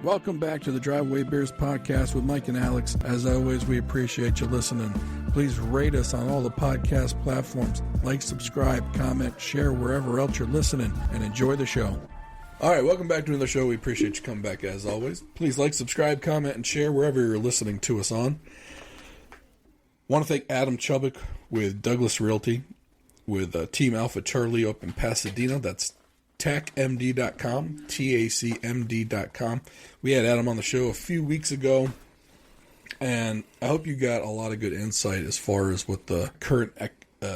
Welcome back to the Driveway Beers podcast with Mike and Alex. As always, we appreciate you listening. Please rate us on all the podcast platforms. Like, subscribe, comment, share wherever else you're listening, and enjoy the show. All right, welcome back to another show. We appreciate you coming back as always. Please like, subscribe, comment, and share wherever you're listening to us on. Want to thank Adam Chubbuck with Douglas Realty, with Team Alpha Charlie up in Pasadena. That's TACMD.com, TACMD.com. We had Adam on the show a few weeks ago, and I hope you got a lot of good insight as far as what the current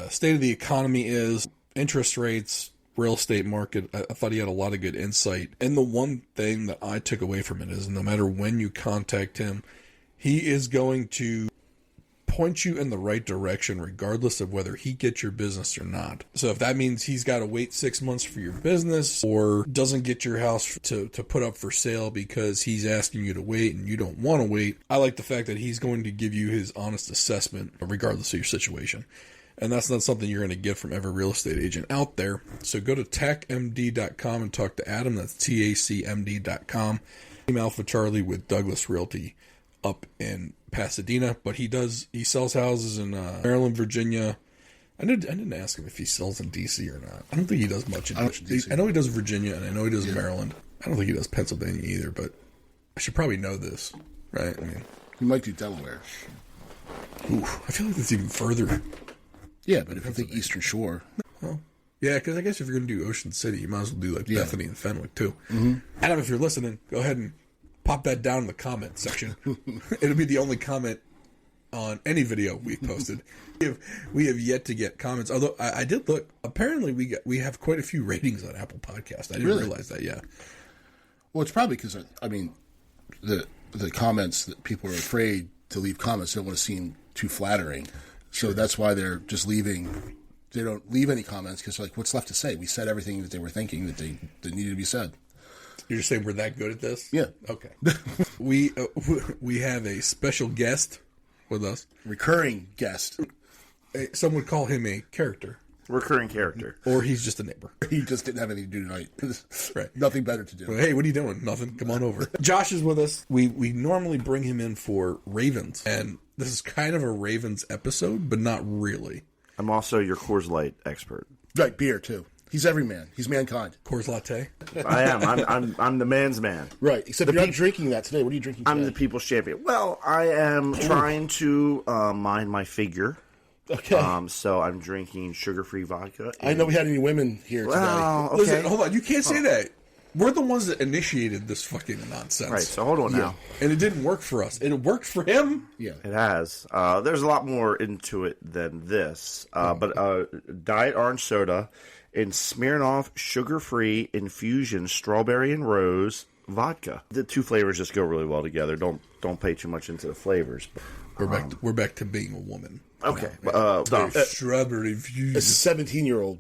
state of the economy is, interest rates, real estate market. I thought he had a lot of good insight. And the one thing that I took away from it is no matter when you contact him, he is going to point you in the right direction regardless of whether he gets your business or not. So if that means he's got to wait 6 months for your business or doesn't get your house to put up for sale because he's asking you to wait and you don't want to wait, I like the fact that he's going to give you his honest assessment regardless of your situation. And that's not something you're going to get from every real estate agent out there. So go to TACMD.com and talk to Adam. That's TACMD.com. Team Alpha Charlie with Douglas Realty up in Pasadena, but he sells houses in Maryland, Virginia. I didn't ask him if he sells in DC or not. I don't think he does much in DC. I know he does Virginia, and I know he does Maryland. I don't think he does Pennsylvania either, but I should probably know this, right? I mean, he might do Delaware. Ooh, I feel like that's even further. Yeah, but if you think Eastern Shore. Well, yeah, because I guess if you're going to do Ocean City, you might as well do like Bethany and Fenwick too. Mm-hmm. Adam, if you're listening, go ahead and pop that down in the comment section. It'll be the only comment on any video we've posted. We have yet to get comments. Although I did look. Apparently, we have quite a few ratings on Apple Podcast. I didn't realize that. Yeah. Well, it's probably because the comments that people are afraid to leave comments don't want to seem too flattering. So that's why they're just leaving. They don't leave any comments because like, what's left to say? We said everything that they were thinking that needed to be said. You're just saying we're that good at this? Yeah. Okay. We have a special guest with us. Recurring guest. Some would call him a character. Recurring character. Or he's just a neighbor. He just didn't have anything to do tonight. Right. Nothing better to do. Well, hey, what are you doing? Nothing. Come on over. Josh is with us. We normally bring him in for Ravens, and this is kind of a Ravens episode, but not really. I'm also your Coors Light expert. Right, beer too. He's every man. He's mankind. Coors Latte. I am. I'm the man's man. Right. Except you're not drinking that today. What are you drinking today? I'm the people's champion. Well, I am trying to mind my figure. Okay. So I'm drinking sugar-free vodka. I know we had any women here today. Okay. Listen, hold on. You can't say that. We're the ones that initiated this fucking nonsense. Right. So hold on now. And it didn't work for us. It worked for him. Yeah. It has. There's a lot more into it than this. But Diet Orange Soda and Smirnoff Sugar-Free Infusion Strawberry and Rose Vodka. The two flavors just go really well together. Don't pay too much into the flavors. But, we're back to being a woman. Okay. Strawberry infusion. A 17-year-old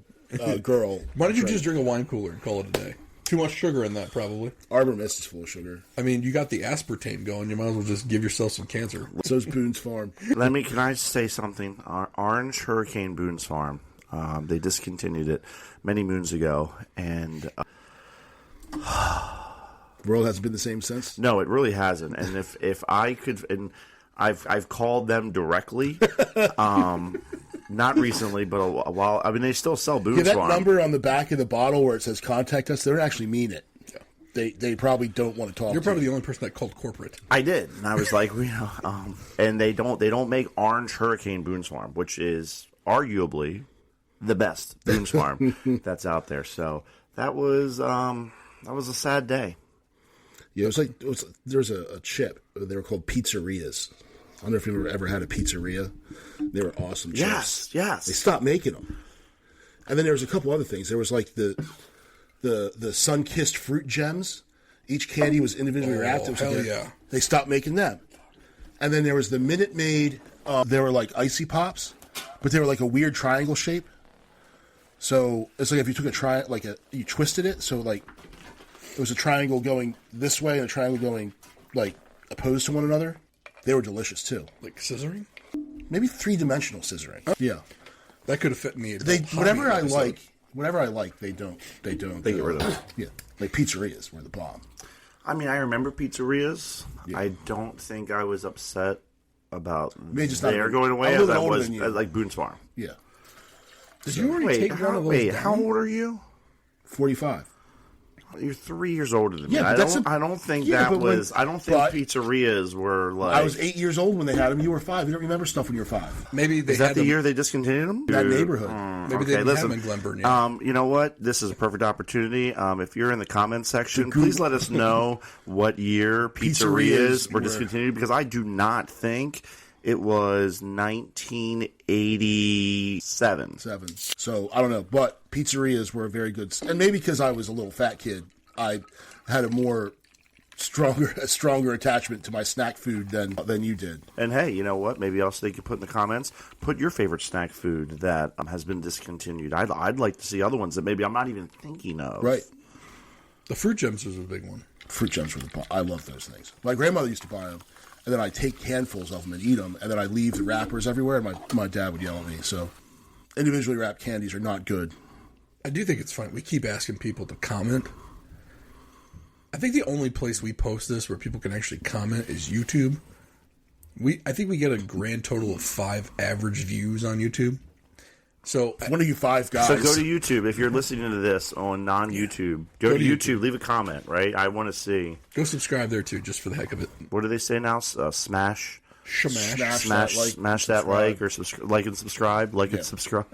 girl. Why don't you just drink a wine cooler and call it a day? Too much sugar in that, probably. Arbor Mist is full of sugar. I mean, you got the aspartame going. You might as well just give yourself some cancer. So's Boone's Farm. Can I say something? Orange Hurricane Boone's Farm. They discontinued it many moons ago, and The world hasn't been the same since? No, it really hasn't. And if I could, and I've called them directly, not recently, but a while. I mean, they still sell Boone's that Farm. number on the back of the bottle where it says "contact us," they don't actually mean it. Yeah. They probably don't want to talk. You're probably the only person that called corporate. I did, and I was like, and they don't make Orange Hurricane Boone's Farm, which is arguably the best Boone's Farm that's out there. So that was a sad day. Yeah, there was a chip. They were called pizzerias. I don't know if you've ever had a pizzeria. They were awesome chips. Yes. They stopped making them. And then there was a couple other things. There was like the sun-kissed fruit gems. Each candy was individually wrapped. Yeah. They stopped making them. And then there was the Minute Maid. They were like icy pops, but they were like a weird triangle shape. So it's like if you took you twisted it. So like it was a triangle going this way and a triangle going like opposed to one another. They were delicious too. Like scissoring? Maybe 3-dimensional scissoring. Yeah. That could have fit in the whatever I like, they don't. They get rid of it. Yeah. Like pizzerias were the bomb. I mean, I remember pizzerias. Yeah. I don't think I was upset about just they're going away I'm a as little I older was than you. like Boone's Farm. Yeah. Did you already take one of those down? How old are you? 45. You're 3 years older than me. Yeah, I but don't think yeah, that but when- was. I don't think but- pizzerias were like. I was 8 years old when they had them. You were 5. You don't remember stuff when you were 5. Maybe they Is that had the them, year they discontinued them? That neighborhood. Maybe they didn't have them in Glenburn yet. You know what? This is a perfect opportunity. If you're in the comments section, please let us know what year pizzerias were discontinued, because I do not think it was 1987. So I don't know, but pizzerias were very good, and maybe because I was a little fat kid, I had a stronger attachment to my snack food than you did. And hey, you know what? Maybe also they could put in the comments, put your favorite snack food that has been discontinued. I'd like to see other ones that maybe I'm not even thinking of. Right. The fruit gems was a big one. Fruit gems were I love those things. My grandmother used to buy them, and then I'd take handfuls of them and eat them, and then I'd leave the wrappers everywhere, and my dad would yell at me. So individually wrapped candies are not good. I do think it's fun. We keep asking people to comment. I think the only place we post this where people can actually comment is YouTube. I think we get a grand total of 5 average views on YouTube. So One of you 5 guys. So go to YouTube. If you're listening to this on non-YouTube, go to YouTube, leave a comment, right? I want to see. Go subscribe there too, just for the heck of it. What do they say now? Smash Smash that like or like and subscribe. And subscribe.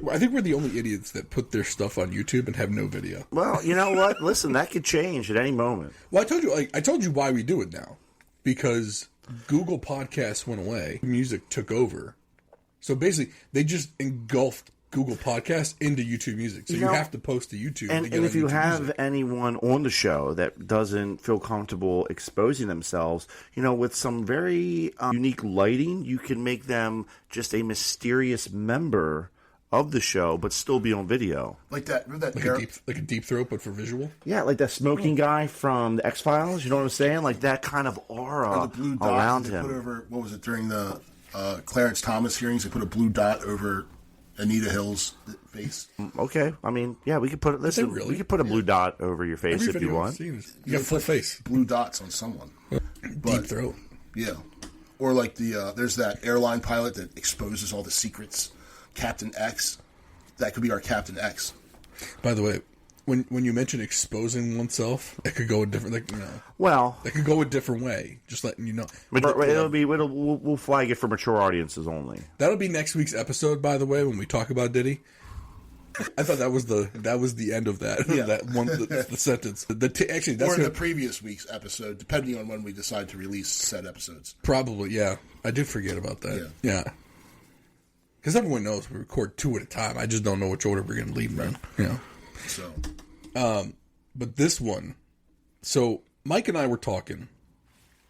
I think we're the only idiots that put their stuff on YouTube and have no video. Well, you know what? Listen, that could change at any moment. Well, I told you why we do it now. Because Google Podcasts went away, music took over. So basically, they just engulfed Google Podcasts into YouTube Music. So you have to post to YouTube. And if you have anyone on the show that doesn't feel comfortable exposing themselves, with some very unique lighting, you can make them just a mysterious member of the show, but still be on video. Like that. Like a deep throat, but for visual? Yeah, like that smoking guy from the X-Files. You know what I'm saying? Like that kind of aura the blue dot around they him. Put over, what was it, during the Clarence Thomas hearings, they put a blue dot over Anita Hill's face. Okay, I mean, yeah, we could put it. Listen, really? we could put a blue dot over your face Every if you video I've want. seen you got full face. Blue dots on someone. Deep throat. Yeah. Or like there's that airline pilot that exposes all the secrets. Captain X. That could be our Captain X. By the way, when you mention exposing oneself, it could go a different, Well, that could go a different way. Just letting you know. we'll flag it for mature audiences only. That'll be next week's episode, by the way, when we talk about Diddy. I thought that was the end of that. Yeah. That one, the sentence. Actually, that's Or in the previous week's episode, depending on when we decide to release said episodes. probably, yeah. I did forget about that. Yeah. Because everyone knows we record 2 at a time. I just don't know which order we're going to leave them in. Yeah. So, But this one, so Mike and I were talking.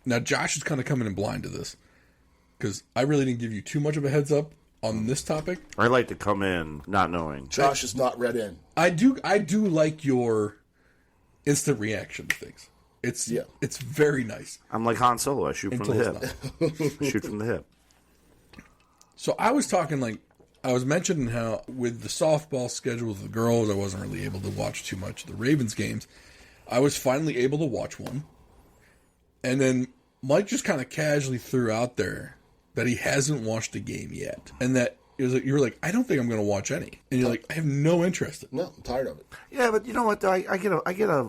Now Josh is kind of coming in blind to this because I really didn't give you too much of a heads up on this topic. I like to come in not knowing. Josh is not read in. I do like your instant reaction to things. It's very nice. I'm like Han Solo. I shoot from the Until hip. Shoot from the hip. So I was talking I was mentioning how with the softball schedule of the girls, I wasn't really able to watch too much of the Ravens games. I was finally able to watch one. And then Mike just kind of casually threw out there that he hasn't watched a game yet. And that you were like, I don't think I'm going to watch any. And you're like, I have no interest. No, I'm tired of it. Yeah, but you know what? Though? I get a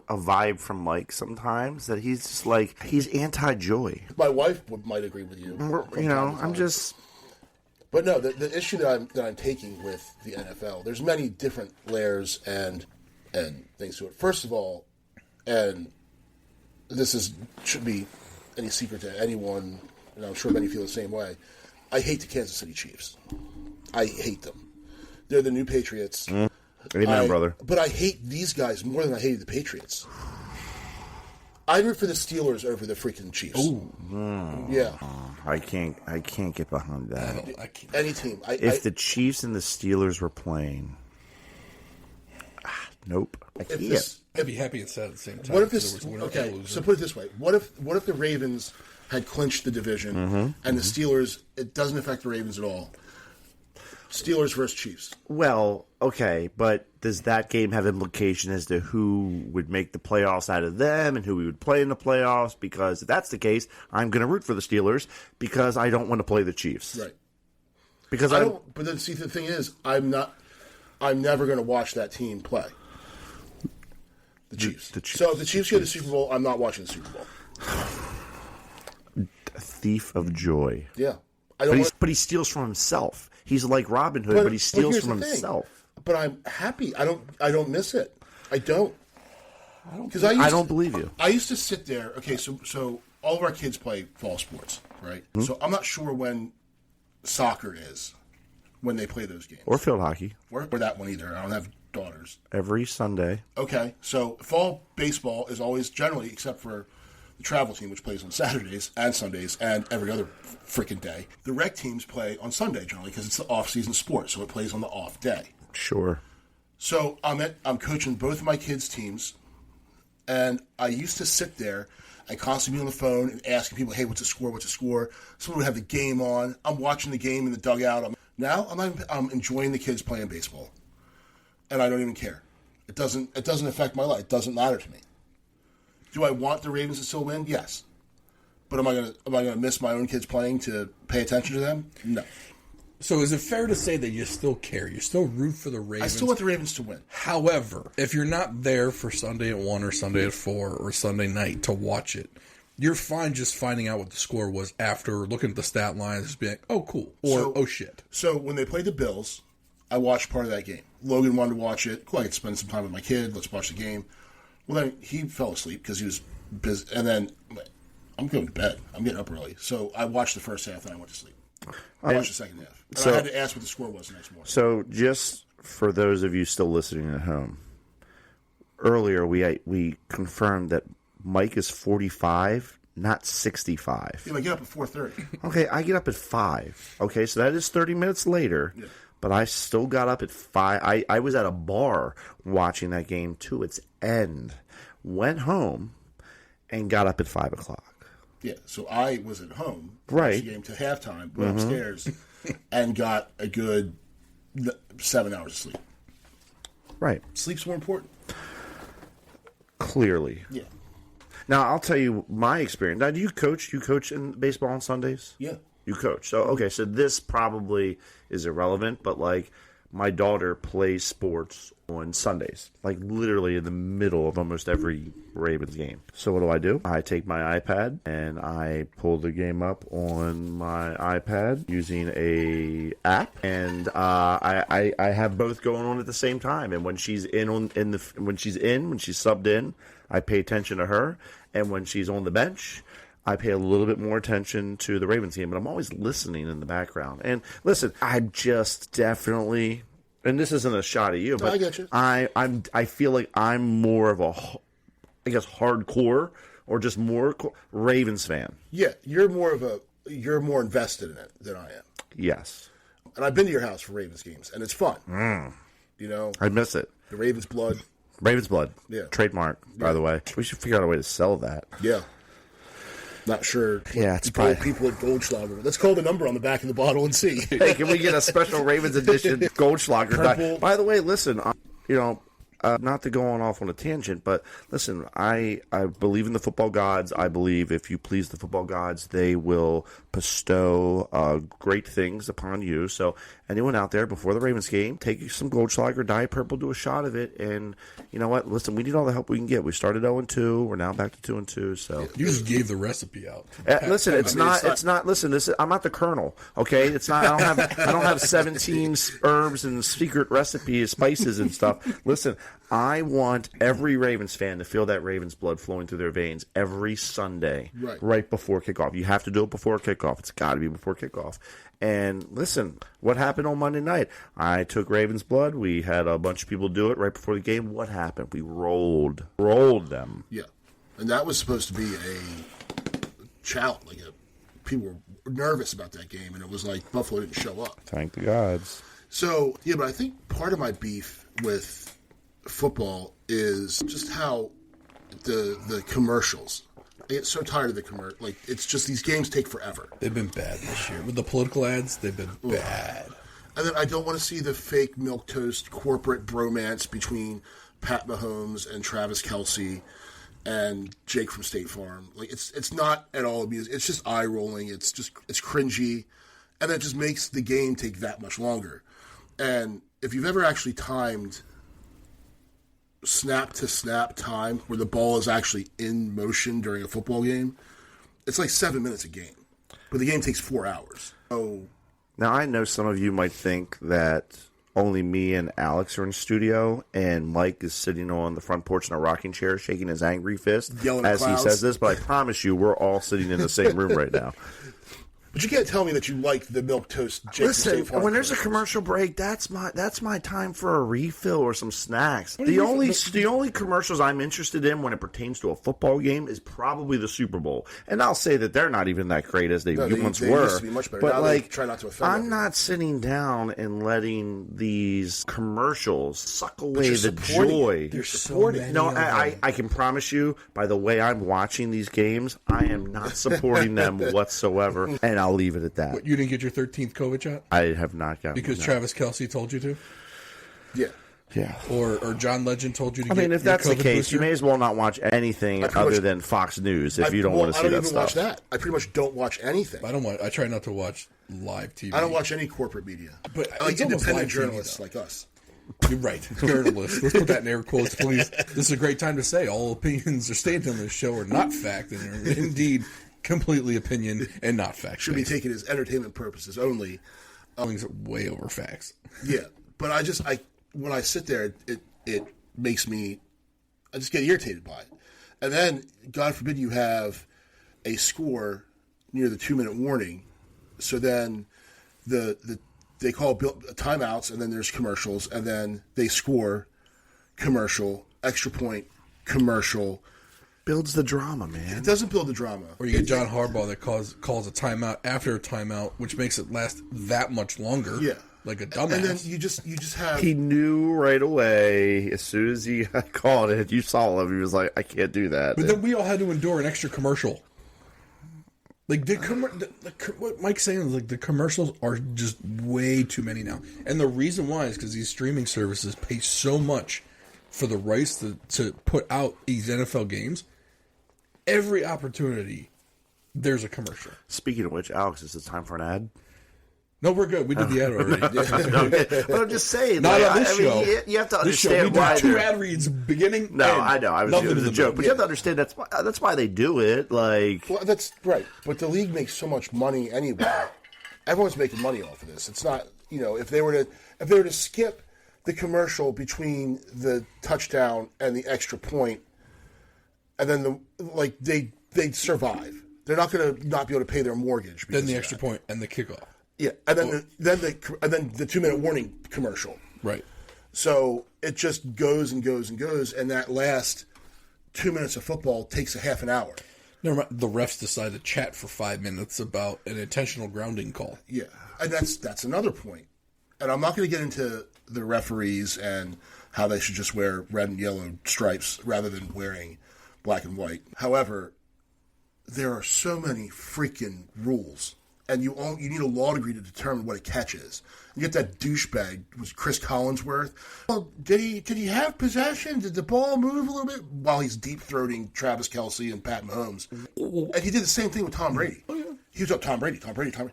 vibe from Mike sometimes that he's just like he's anti-joy. My wife might agree with you. I'm just. But no, the issue that I'm taking with the NFL, there's many different layers and things to it. First of all, and this shouldn't be any secret to anyone, and I'm sure many feel the same way. I hate the Kansas City Chiefs. I hate them. They're the new Patriots. Amen, brother. But I hate these guys more than I hated the Patriots. I root for the Steelers over the freaking Chiefs. Ooh. Yeah. I can't get behind that. I can't. Any team. If the Chiefs and the Steelers were playing, nope. I can't. I'd be happy and sad at the same time. What if this? There was a winner Okay, and a loser. so put it this way: what if the Ravens had clinched the division and the Steelers? It doesn't affect the Ravens at all. Steelers versus Chiefs. Well, okay, but does that game have implication as to who would make the playoffs out of them and who we would play in the playoffs? Because if that's the case, I'm going to root for the Steelers because I don't want to play the Chiefs. Right. Because I don't. But then, see, the thing is, I'm never going to watch that team play. The Chiefs. The Chiefs. So if the Chiefs get the Super Bowl, I'm not watching the Super Bowl. A thief of joy. Yeah. But he steals from himself. He's like Robin Hood, but he steals from himself. But I'm happy. I don't miss it. I don't. Because I don't believe you. I used to sit there. Okay, so all of our kids play fall sports, right? Mm-hmm. So I'm not sure when soccer is when they play those games, or field hockey, or that one either. I don't have daughters. Every Sunday. Okay, so fall baseball is always generally, except for the travel team, which plays on Saturdays and Sundays and every other freaking day. The rec teams play on Sunday generally because it's the off-season sport, so it plays on the off day. Sure. So I'm coaching both of my kids' teams, and I used to sit there and constantly be on the phone and asking people, hey, what's the score, what's the score? Someone would have the game on. I'm watching the game in the dugout. I'm enjoying the kids playing baseball, and I don't even care. It doesn't affect my life. It doesn't matter to me. Do I want the Ravens to still win? Yes. But am I gonna miss my own kids playing to pay attention to them? No. So is it fair to say that you still care? You still root for the Ravens? I still want the Ravens to win. However, if you're not there for Sunday at 1 or Sunday at 4 or Sunday night to watch it, you're fine just finding out what the score was after looking at the stat lines, just being like, oh, cool, or oh, shit. So when they played the Bills, I watched part of that game. Logan wanted to watch it. Cool, I could spend some time with my kid. Let's watch the game. Well, then he fell asleep because he was busy. And then I'm going to bed. I'm getting up early. So I watched the first half and I went to sleep. I watched the second half. And I had to ask what the score was the next morning. So just for those of you still listening at home, earlier we confirmed that Mike is 45, not 65. Yeah, I get up at 4:30. Okay, I get up at 5. Okay, so that is 30 minutes later. Yeah. But I still got up at 5. I was at a bar watching that game to its end. Went home and got up at 5 o'clock. Yeah, so I was at home. Right. Watched the game to halftime, went upstairs, and got a good 7 hours of sleep. Right. Sleep's more important. Clearly. Yeah. Now, I'll tell you my experience. Now, do you coach? You coach in baseball on Sundays? Yeah. You coach. So, okay, so this probably is irrelevant, but, like, my daughter plays sports on Sundays, like literally in the middle of almost every Ravens game. So what do? I take my iPad and I pull the game up on my iPad using a app, and I have both going on at the same time. And when she's when she's subbed in, I pay attention to her, and when she's on the bench, I pay a little bit more attention to the Ravens team, but I'm always listening in the background. And listen, I'm just definitely, and this isn't a shot at you, but I get you. I feel like I'm more of a, I guess, hardcore or just more Ravens fan. Yeah, you're more invested in it than I am. Yes. And I've been to your house for Ravens games, and it's fun. You know, I miss it. The Ravens blood. Ravens blood. Yeah. Trademark, by the way. We should figure out a way to sell that. Yeah. Not sure. Yeah, it's probably people at Goldschlager. Let's call the number on the back of the bottle and see. Hey, can we get a special Ravens edition Goldschlager? By the way, listen, not to go off on a tangent, but listen, I believe in the football gods. I believe if you please the football gods, they will bestow great things upon you. So anyone out there before the Ravens game, take some Goldschlager, Diet Purple, do a shot of it, and you know what? Listen, we need all the help we can get. We started 0-2. We're now back to 2-2. So you just gave the recipe out. Listen, it's not. Listen, I'm not the Colonel. Okay, it's not. I don't have 17 herbs and secret recipes, spices and stuff. Listen, I want every Ravens fan to feel that Ravens blood flowing through their veins every Sunday, right before kickoff. You have to do it before kickoff. It's got to be before kickoff. And listen, what happened on Monday night? I took Ravens blood. We had a bunch of people do it right before the game. What happened? We rolled them. Yeah, and that was supposed to be a challenge. People were nervous about that game, and it was like Buffalo didn't show up. Thank the gods. So yeah, but I think part of my beef with football is just how the commercials. I get so tired of the commercial. Like, it's just these games take forever. They've been bad this year with the political ads. They've been bad. And then I don't want to see the fake milquetoast corporate bromance between Pat Mahomes and Travis Kelce and Jake from State Farm. Like it's not at all amusing. It's just eye rolling. It's cringy, and that just makes the game take that much longer. And if you've ever actually timed snap to snap time where the ball is actually in motion during a football game, it's like 7 minutes a game, but the game takes 4 hours. So now I know some of you might think that only me and Alex are in studio, and Mike is sitting on the front porch in a rocking chair, shaking his angry fist Yelling at as he clouds. says this. But I promise you, we're all sitting in the same room right now. But you can't tell me that you like the milquetoast. Listen, when there's a commercial break, that's my time for a refill or some snacks. The only commercials I'm interested in when it pertains to a football game is probably the Super Bowl, and I'll say that they're not even that great as they once were. Used to be much better. But now like, they try not to offend I'm everyone. not sitting down and letting these commercials suck away the joy. There's so many No, of them. I can promise you, by the way I'm watching these games, I am not supporting them whatsoever, and I'll leave it at that. You didn't get your 13th COVID shot? I have not gotten Because Travis Kelce told you to? Yeah. Yeah. Or John Legend told you to I get mean, if your that's the COVID case, booster? you may as well not watch anything other than Fox News if you don't want to see I don't that even watch stuff. that. I pretty much don't watch anything. I try not to watch live TV. I don't watch any corporate media. But I like it's almost independent live TV, journalists though. like us. You're right. Journalists. Let's put that in air quotes, please. This is a great time to say all opinions are stated on this show are not fact and are indeed completely opinion and not fact. Should be taken as entertainment purposes only. Things are way over facts. Yeah, but when I sit there, it makes me, I just get irritated by it. And then, God forbid, you have a score near the 2-minute warning. So then they call timeouts, and then there's commercials, and then they score, commercial, extra point, commercial. Builds the drama, man. It doesn't build the drama. Or you get John Harbaugh that calls a timeout after a timeout, which makes it last that much longer. Yeah. Like a dumbass. And then you just have... He knew right away, as soon as he called it, you saw him, he was like, I can't do that. But then we all had to endure an extra commercial. Like, what Mike's saying is, like, the commercials are just way too many now. And the reason why is because these streaming services pay so much for the rights to put out these NFL games. Every opportunity, there's a commercial. Speaking of which, Alex, is it time for an ad? No, we're good. We did the ad already. But I'm just saying, Not like, on this show. You have to This show, we understand did why 2 they're... ad reads beginning. No, end. I know. It Nothing was in a the joke. middle. But you have to understand that's why they do it. Like, Well, that's right. But the league makes so much money anyway. Everyone's making money off of this. It's not, if they were to skip the commercial between the touchdown and the extra point, and then they'd survive. They're not going to not be able to pay their mortgage. Then the extra point and the kickoff. Yeah, and then the 2-minute warning commercial. Right. So it just goes and goes and goes, and that last 2 minutes of football takes a half an hour. Never mind. The refs decide to chat for 5 minutes about an intentional grounding call. Yeah, and that's another point. And I'm not going to get into the referees and how they should just wear red and yellow stripes rather than wearing black and white. However, there are so many freaking rules. And you need a law degree to determine what a catch is. You get that douchebag, was Chris Collinsworth. Well, did he have possession? Did the ball move a little bit? While he's deep-throating Travis Kelce and Pat Mahomes. And he did the same thing with Tom Brady. He was up Tom Brady.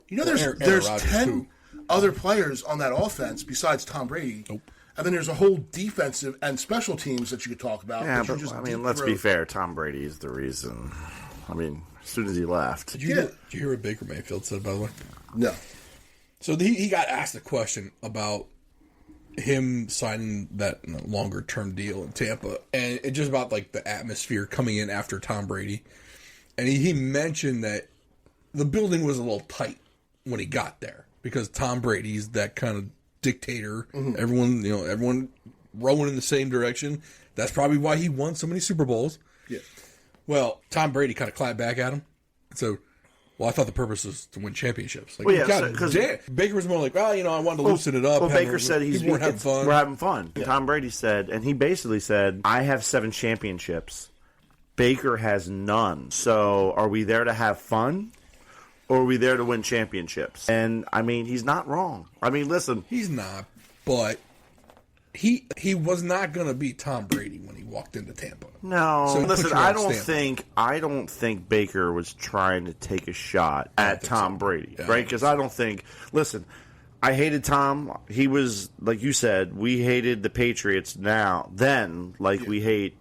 You know, there's Rodgers, 10 too. other players on that offense besides Tom Brady. Nope. And then there's a whole defensive and special teams that you could talk about. yeah, that you but just let's be deep-throat. fair. Tom Brady is the reason. As soon as he left. Did you hear what Baker Mayfield said, by the way? No. So he got asked a question about him signing that longer-term deal in Tampa, and it's just about like the atmosphere coming in after Tom Brady. And he mentioned that the building was a little tight when he got there because Tom Brady's that kind of dictator. Mm-hmm. Everyone rowing in the same direction. That's probably why he won so many Super Bowls. Yeah. Well, Tom Brady kind of clapped back at him. So, I thought the purpose was to win championships. Like, Well, yeah, God, because Baker was more like, I wanted to loosen it up. Well, Baker said we're having fun. We're having fun. Yeah. Tom Brady said, and he basically said, I have 7 championships. Baker has none. So, are we there to have fun? or are we there to win championships? And, I mean, he's not wrong. I mean, listen. He's not, but he was not going to beat Tom Brady when he walked into Tampa. No. So listen, I don't think Baker was trying to take a shot at Tom Brady, right? Because I don't think, listen, I hated Tom. He was, like you said, we hated the Patriots then, we hate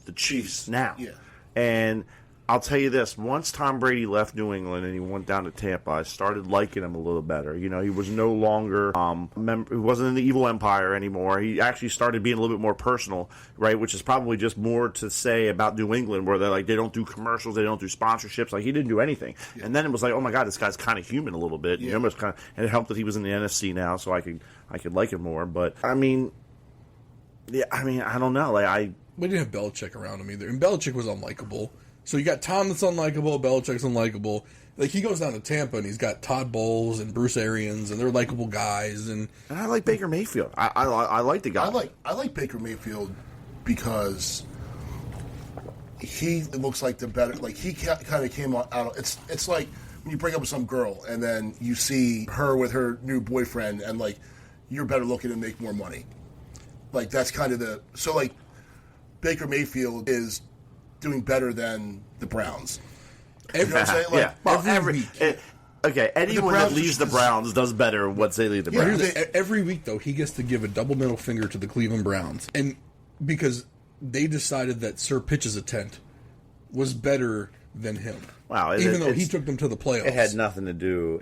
the Chiefs now. Yeah. And I'll tell you this, once Tom Brady left New England and he went down to Tampa, I started liking him a little better. You know, he was no longer, he wasn't in the evil empire anymore. He actually started being a little bit more personal, right, which is probably just more to say about New England, where they don't do commercials, they don't do sponsorships. Like, he didn't do anything. Yeah. And then it was like, oh my God, this guy's kind of human a little bit. Yeah. And it helped that he was in the NFC now, so I could like him more. But, I mean, I don't know. We didn't have Belichick around him either. And Belichick was unlikable. So you got Tom that's unlikable, Belichick's unlikable. Like, he goes down to Tampa and he's got Todd Bowles and Bruce Arians, and they're likable guys. And I like Baker Mayfield. I like the guy. I like Baker Mayfield because he looks like the better. Like, he kind of came out. It's like when you break up with some girl and then you see her with her new boyfriend, and like, you're better looking and make more money. Like, that's kind of Baker Mayfield is doing better than the Browns. You know what I'm saying? Like, yeah. Well, every week. Anyone that leaves the Browns does better once they leave the Browns. Every week, though, he gets to give a double middle finger to the Cleveland Browns. And because they decided that Sir Pitch's attempt was better than him. Wow. Even though he took them to the playoffs. It had nothing to do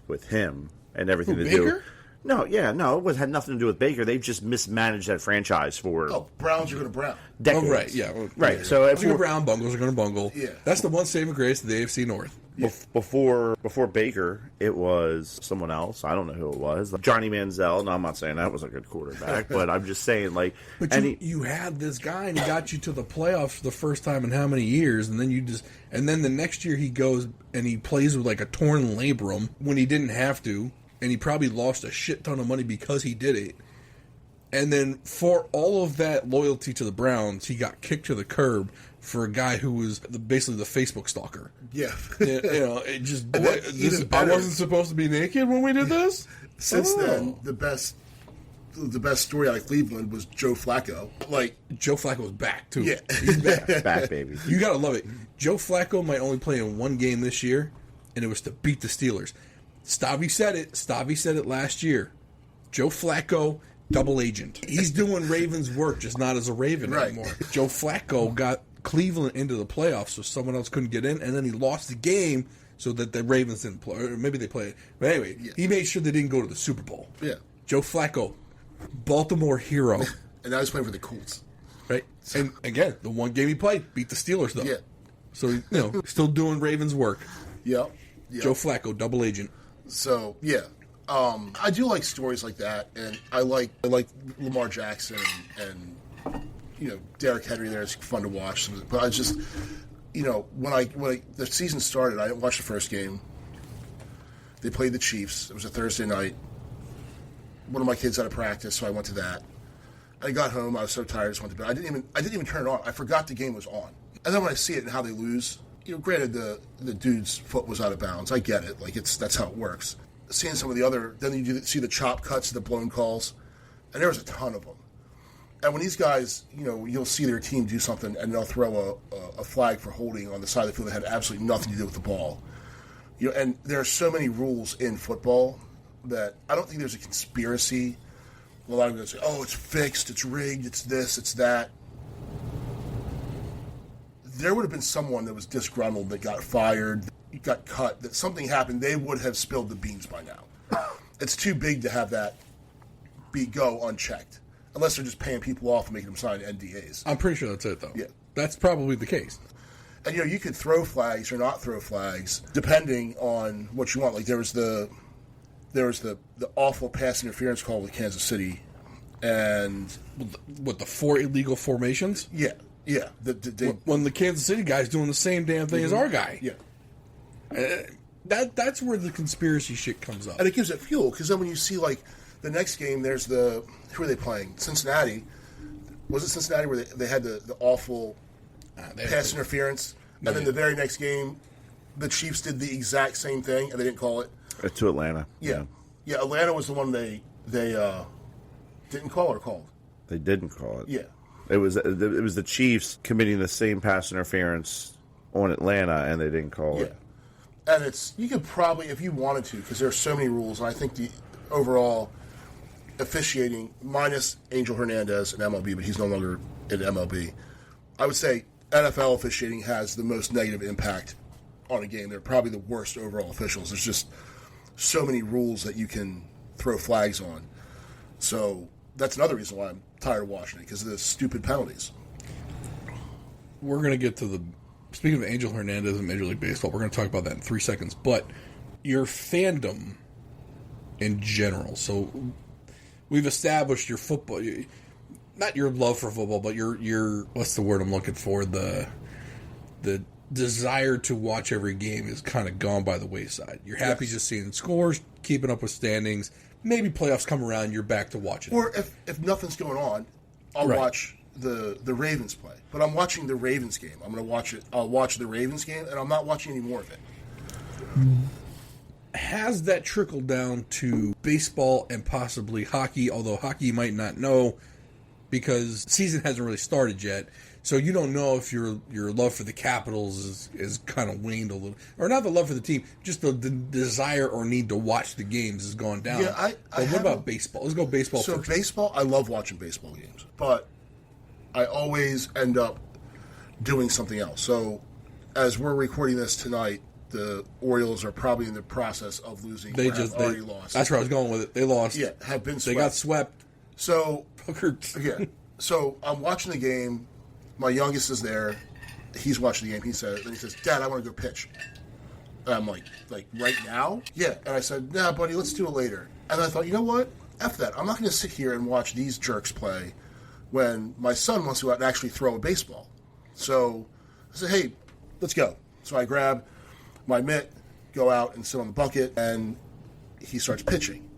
with him and everything to Baker? do. No, it had nothing to do with Baker. They've just mismanaged that franchise for Browns are going to Brown. decades. Oh, right, yeah. Right. Yeah. So if you're Brown, Bungles are going to bungle. Yeah. That's the one saving grace of the AFC North. Yeah. Before Baker, it was someone else. I don't know who it was. Johnny Manziel. No, I'm not saying that was a good quarterback, but I'm just saying, like... But you had this guy, and he got you to the playoffs for the first time in how many years, and then the next year he goes and he plays with, like, a torn labrum when he didn't have to, and he probably lost a shit ton of money because he did it. And then for all of that loyalty to the Browns, he got kicked to the curb for a guy who was basically the Facebook stalker. Yeah. It just... I wasn't supposed to be naked when we did this? Since then, the best story out of Cleveland was Joe Flacco. Like, Joe Flacco's back, too. Yeah. He's back. Back, baby. You gotta love it. Joe Flacco might only play in one game this year, and it was to beat the Steelers. Stavy said it last year. Joe Flacco, double agent. He's doing Ravens work, just not as a Raven anymore. Joe Flacco got Cleveland into the playoffs so someone else couldn't get in, and then he lost the game so that the Ravens didn't play. Or maybe they played. But anyway, he made sure they didn't go to the Super Bowl. Yeah. Joe Flacco, Baltimore hero. And now he's playing for the Colts. Right? And again, the one game he played, beat the Steelers, though. Yeah. So, still doing Ravens work. Yep. Joe Flacco, double agent. So, yeah. I do like stories like that, and I like Lamar Jackson and Derrick Henry there. It's fun to watch. But I just, when the season started, I didn't watch the first game. They played the Chiefs. It was a Thursday night. One of my kids had a practice, so I went to that. I got home. I was so tired, I just went to bed. I didn't even turn it on. I forgot the game was on. And then when I see it and how they lose, granted the dude's foot was out of bounds. I get it. Like, that's how it works. Seeing some of the other, then you see the chop cuts, the blown calls, and there was a ton of them. And when these guys, you'll see their team do something, and they'll throw a flag for holding on the side of the field that had absolutely nothing to do with the ball. And there are so many rules in football that I don't think there's a conspiracy. A lot of them say, "Oh, it's fixed, it's rigged, it's this, it's that." There would have been someone that was disgruntled, that got fired, got cut, that something happened, they would have spilled the beans by now. It's too big to have that go unchecked. Unless they're just paying people off and making them sign NDAs. I'm pretty sure that's it, though. Yeah. That's probably the case. And, you could throw flags or not throw flags, depending on what you want. Like, there was the awful pass interference call with Kansas City. And... What, the 4 illegal formations? Yeah. Yeah. When the Kansas City guy's doing the same damn thing as our guy. Yeah. That's where the conspiracy shit comes up. And it gives it fuel, because then when you see, like, the next game, there's who are they playing? Cincinnati. Was it Cincinnati where they had the awful pass interference? And then the very next game, the Chiefs did the exact same thing and they didn't call it. To Atlanta. Yeah. Atlanta was the one they didn't call or called. They didn't call it. Yeah. It was the Chiefs committing the same pass interference on Atlanta, and they didn't call it. And you could probably, if you wanted to, because there are so many rules, and I think the overall officiating, minus Angel Hernandez in MLB, but he's no longer in MLB, I would say NFL officiating has the most negative impact on a game. They're probably the worst overall officials. There's just so many rules that you can throw flags on. So that's another reason why I'm tired of watching it, because of the stupid penalties. We're going to get to the... Speaking of Angel Hernandez and Major League Baseball, we're going to talk about that in 3 seconds. But your fandom in general. So we've established your football... Not your love for football, but your what's the word I'm looking for? The desire to watch every game is kind of gone by the wayside. You're happy just seeing scores, keeping up with standings. Maybe playoffs come around, you're back to watching. Or if nothing's going on, I'll watch the Ravens play. But I'm watching the Ravens game. I'm going to watch it. I'll watch the Ravens game, and I'm not watching any more of it. Has that trickled down to baseball and possibly hockey? Although hockey you might not know because the season hasn't really started yet. So you don't know if your love for the Capitals is kind of waned a little. Or not the love for the team, just the desire or need to watch the games has gone down. Yeah, but what about baseball? Let's go baseball first. So baseball, I love watching baseball games. But I always end up doing something else. So as we're recording this tonight, the Orioles are probably in the process of losing. They already lost. That's where I was going with it. They lost. Yeah, have been swept. They got swept. So so I'm watching the game. My youngest is there. He's watching the game. He says, "Dad, I want to go pitch." And I'm like right now? Yeah. And I said, "Nah, buddy, let's do it later." And I thought, you know what? F that. I'm not going to sit here and watch these jerks play when my son wants to go out and actually throw a baseball. So I said, "Hey, let's go." So I grab my mitt, go out and sit on the bucket, and he starts pitching,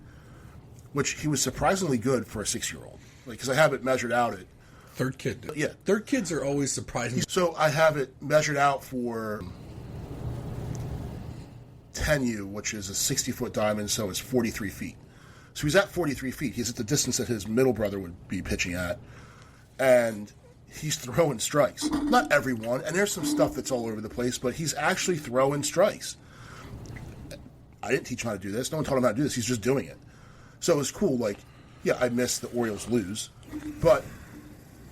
which he was surprisingly good for a 6-year-old. Because I have it measured out at... Third kid. Yeah. Third kids are always surprising. So I have it measured out for 10U, which is a 60-foot diamond, so it's 43 feet. So he's at 43 feet. He's at the distance that his middle brother would be pitching at. And he's throwing strikes. Not everyone, and there's some stuff that's all over the place, but he's actually throwing strikes. I didn't teach him how to do this. No one taught him how to do this. He's just doing it. So it was cool. I missed the Orioles lose, but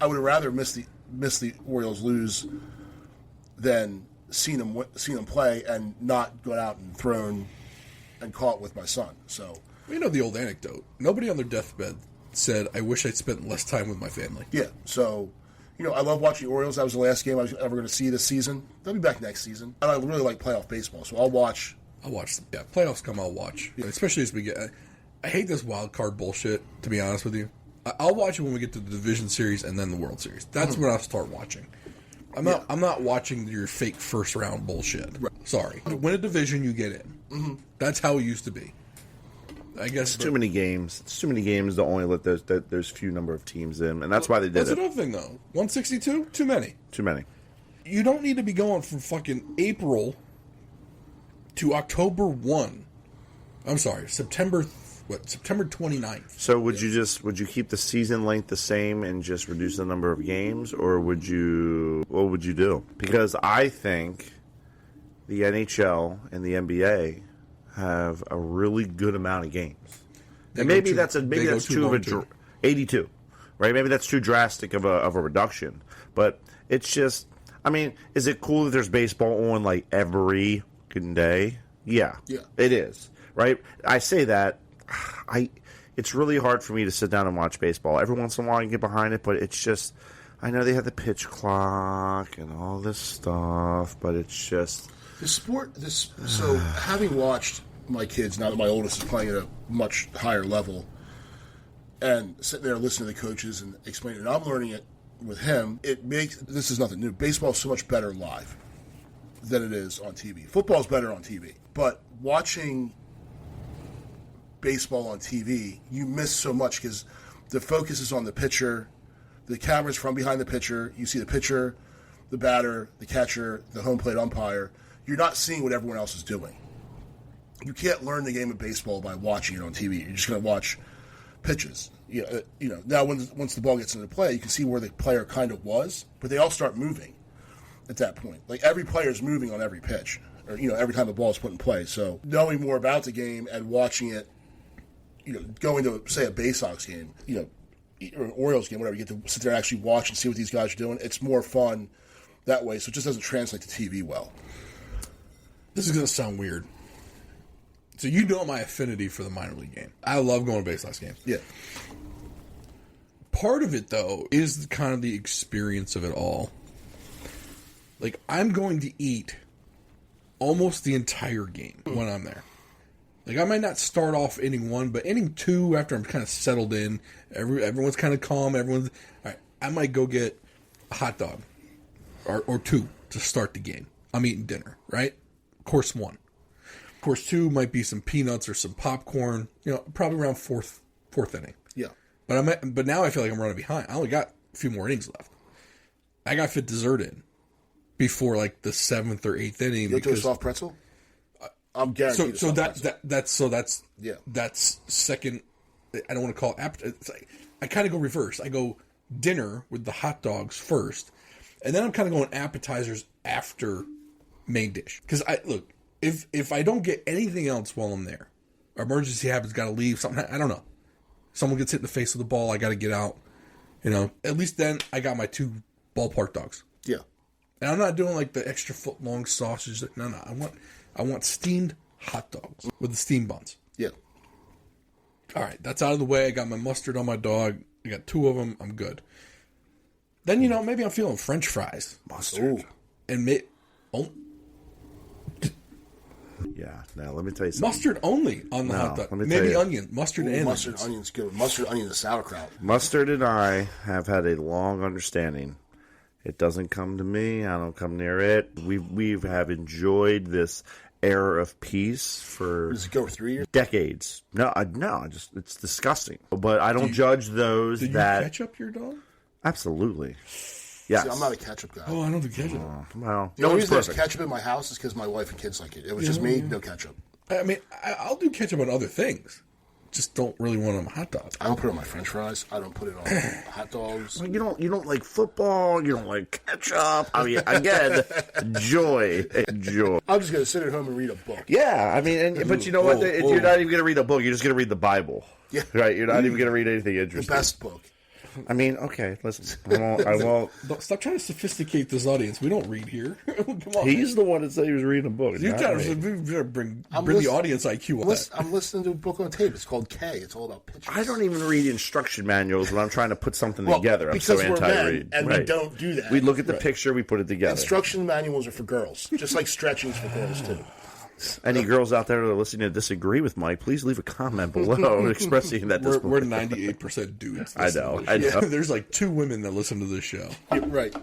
I would have rather missed the Orioles lose than seen them play and not gone out and thrown and caught with my son. So the old anecdote. Nobody on their deathbed said, "I wish I'd spent less time with my family." Yeah. So I love watching the Orioles. That was the last game I was ever going to see this season. They'll be back next season, and I really like playoff baseball, so I'll watch. Them. Yeah, playoffs come, I'll watch. Yeah. Especially as we get. I hate this wild card bullshit. To be honest with you, I'll watch it when we get to the Division Series and then the World Series. That's when I'll start watching. I'm not watching your fake first round bullshit. Right. Sorry, win a division, you get in. Mm-hmm. That's how it used to be. I guess it's too many games. It's too many games to only let those few number of teams in, and that's why they did it. That's another thing, though. 162, too many. Too many. You don't need to be going from fucking April to October 1. I'm sorry, September 29th. So would you keep the season length the same and just reduce the number of games, or what would you do? Because I think the NHL and the NBA have a really good amount of games. And maybe that's too of a 82, right? Maybe that's too drastic of a reduction. But it's just, is it cool that there's baseball on every fucking day? Yeah, it is, right? I say that. It's really hard for me to sit down and watch baseball. Every once in a while I can get behind it, but it's just, I know they have the pitch clock and all this stuff, but it's just the sport. So having watched my kids, now that my oldest is playing at a much higher level, and sitting there listening to the coaches and explaining it, and I'm learning it with him. This is nothing new. Baseball is so much better live than it is on TV. Football is better on TV, but watching baseball on TV, you miss so much because the focus is on the pitcher, the camera's from behind the pitcher, you see the pitcher, the batter, the catcher, the home plate umpire. you're not seeing what everyone else is doing. You can't learn the game of baseball by watching it on TV. You're just going to watch pitches. Now once the ball gets into play, you can see where the player kind of was, but they all start moving at that point. Like every player is moving on every pitch, or every time the ball is put in play. So knowing more about the game and watching it, going to say a Bay Sox game, or an Orioles game, whatever, you get to sit there and actually watch and see what these guys are doing. It's more fun that way. So it just doesn't translate to TV well. This is going to sound weird. So you know my affinity for the minor league game. I love going to Bay Sox games. Yeah. Part of it, though, is kind of the experience of it all. Like, I'm going to eat almost the entire game when I'm there. Like, I might not start off inning 1, but inning 2, after I'm kind of settled in, everyone's kind of calm, all right, I might go get a hot dog or 2 to start the game. I'm eating dinner, right? Course 1. Course 2 might be some peanuts or some popcorn, probably around fourth inning. Yeah. But now I feel like I'm running behind. I only got a few more innings left. I got to fit dessert in before like the 7th or 8th inning. You do a soft pretzel? I'm guaranteed. That's second. I don't want to call it appetizer. It's like, I kind of go reverse. I go dinner with the hot dogs first, and then I'm kind of going appetizers after main dish. Because if I don't get anything else while I'm there, emergency happens, got to leave, something, I don't know. Someone gets hit in the face with the ball, I got to get out. At least then I got my 2 ballpark dogs. Yeah. And I'm not doing like the extra foot long sausage. No. I want steamed hot dogs with the steamed buns. Yeah. All right, that's out of the way. I got my mustard on my dog. I got 2 of them. I'm good. Then, maybe I'm feeling French fries. Mustard. And Yeah, now let me tell you something. mustard only on the hot dog. let me Maybe tell you. onion. Mustard and mustard, onions. onion's good. Mustard, onion, and sauerkraut. Mustard and I have had a long understanding. It doesn't come to me. I don't come near it. We have enjoyed this era of peace for Does it go 3 years? decades. No, it's disgusting. But I don't judge those Did that you ketchup your dog? absolutely. Yes. See, I'm not a ketchup guy. Oh, I don't do ketchup. Well, The only one's reason there's perfect. ketchup in my house is because my wife and kids like it. It was just me, no ketchup. I mean, I'll do ketchup on other things. Just don't really want it on hot dogs. I don't put it on my French fries. I don't put it on hot dogs. You don't like football. You don't like ketchup. I mean, again, joy. I'm just gonna sit at home and read a book. Yeah, I mean, but you know what? You're not even going to read a book. You're just going to read the Bible. Yeah. Right? You're not even going to read anything The interesting. best book. I mean, okay, listen. I won't. Stop trying to sophisticate this audience. We don't read here. Come on. He's the one that said he was reading a book. You're not trying me. to bring the listening- audience IQ up. I'm listening to a book on tape. It's called K. It's all about pictures. I don't even read instruction manuals when I'm trying to put something Well, together. I'm because so we're men, anti-read. and we don't do that. We look at the picture, we put it together. Instruction manuals are for girls, just like stretching's for girls too. Any girls out there that are listening to disagree with Mike, please leave a comment below expressing that. We're 98% dudes. I know. There's like 2 women that listen to this show. Yeah, right.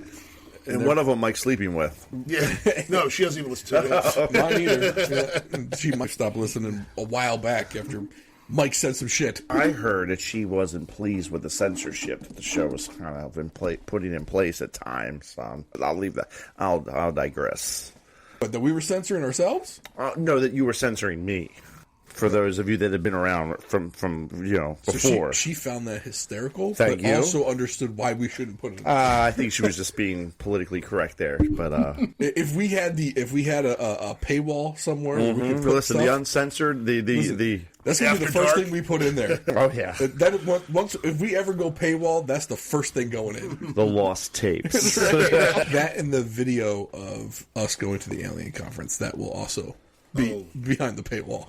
And one of them Mike's sleeping with. Yeah. No, she doesn't even listen to it. Mine either. Yeah. She might stop listening a while back after Mike said some shit. I heard that she wasn't pleased with the censorship that the show was kind of putting in place at times. I'll leave that. I'll digress. But that we were censoring ourselves? No, that you were censoring me. For those of you that have been around from before. So she found that hysterical, Thank but you. also understood why we shouldn't put it in. I think she was just being politically correct there. But If we had a paywall somewhere, where we could put listen, stuff, the uncensored, the that's gonna be the After first dark. thing we put in there. oh yeah, Once if we ever go paywall, that's the first thing going in. the lost tapes. That and the video of us going to the alien conference that will also be behind the paywall.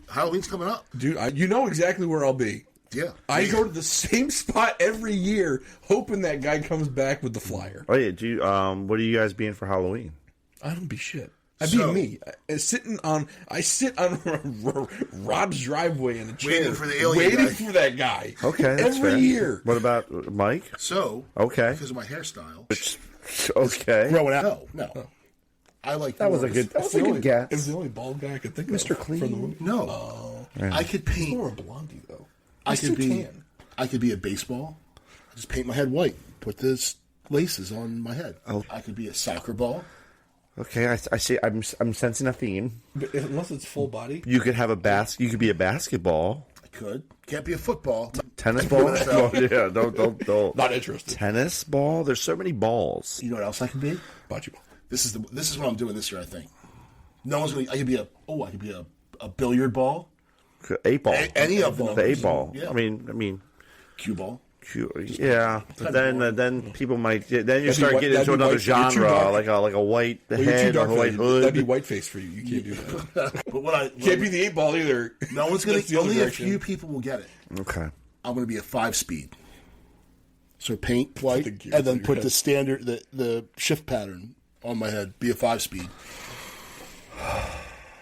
Halloween's coming up. Dude, you know exactly where I'll be. Yeah. I go to the same spot every year, hoping that guy comes back with the flyer. Oh yeah, what are you guys being for Halloween? I don't be shit. I be me. I sit on Rob's driveway in a chair, Waiting for the alien waiting guy. for that guy. Okay, that's every fair. year. What about Mike? So, Okay. because of my hairstyle, Okay, growing out. No. I like that was a good. That was a good It guess. was the only bald guy I could think of. Mr. Clean. From the movie. No. I could He's paint. more a blondie though. I He's could too be. tan. I could be a baseball. Just paint my head white. Put this laces on my head. Oh. I could be a soccer ball. Okay, I see. I'm sensing a theme. But unless it's full body. You could have You could be a basketball. I could. Can't be a football. Tennis ball? Oh, yeah, don't. Not interested. Tennis ball? There's so many balls. You know what else I could be? Bocce ball. This is what I'm doing this year, I think. No one's going to... I could be a billiard ball. 8-ball. Any of them. The 8-ball. Yeah. I mean... Cue ball. Yeah, but then people might. Then you start getting into another white, genre, like a white head, a white hood. That'd be whiteface for you. You can't do that. But Can't be the 8-ball either. No one's going That's to... the other Only a direction. few people will get it. Okay. I'm going to be a 5-speed. So paint white, The gears and then on your put head. the standard, the shift pattern on my head. Be a 5-speed.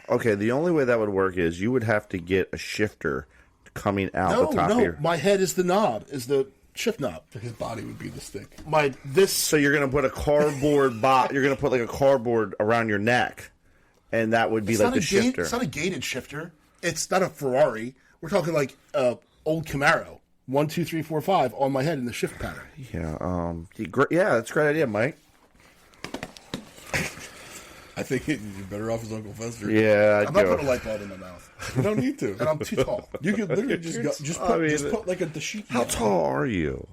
Okay, the only way that would work is you would have to get a shifter coming out the top here. My head is the knob, is the shift knob. His body would be the stick. So you're going to put a cardboard you're going to put like a cardboard around your neck, and that would be like the shifter. It's not a gated shifter. It's not a Ferrari. We're talking like old Camaro. 1, 2, 3, 4, 5 on my head in the shift pattern. Yeah, that's a great idea, Mike. I think you're better off as Uncle Fester. Yeah, I'm not putting a light bulb in my mouth, You don't need to. and I'm too tall. You could literally just put like a dashiki. How tall are you?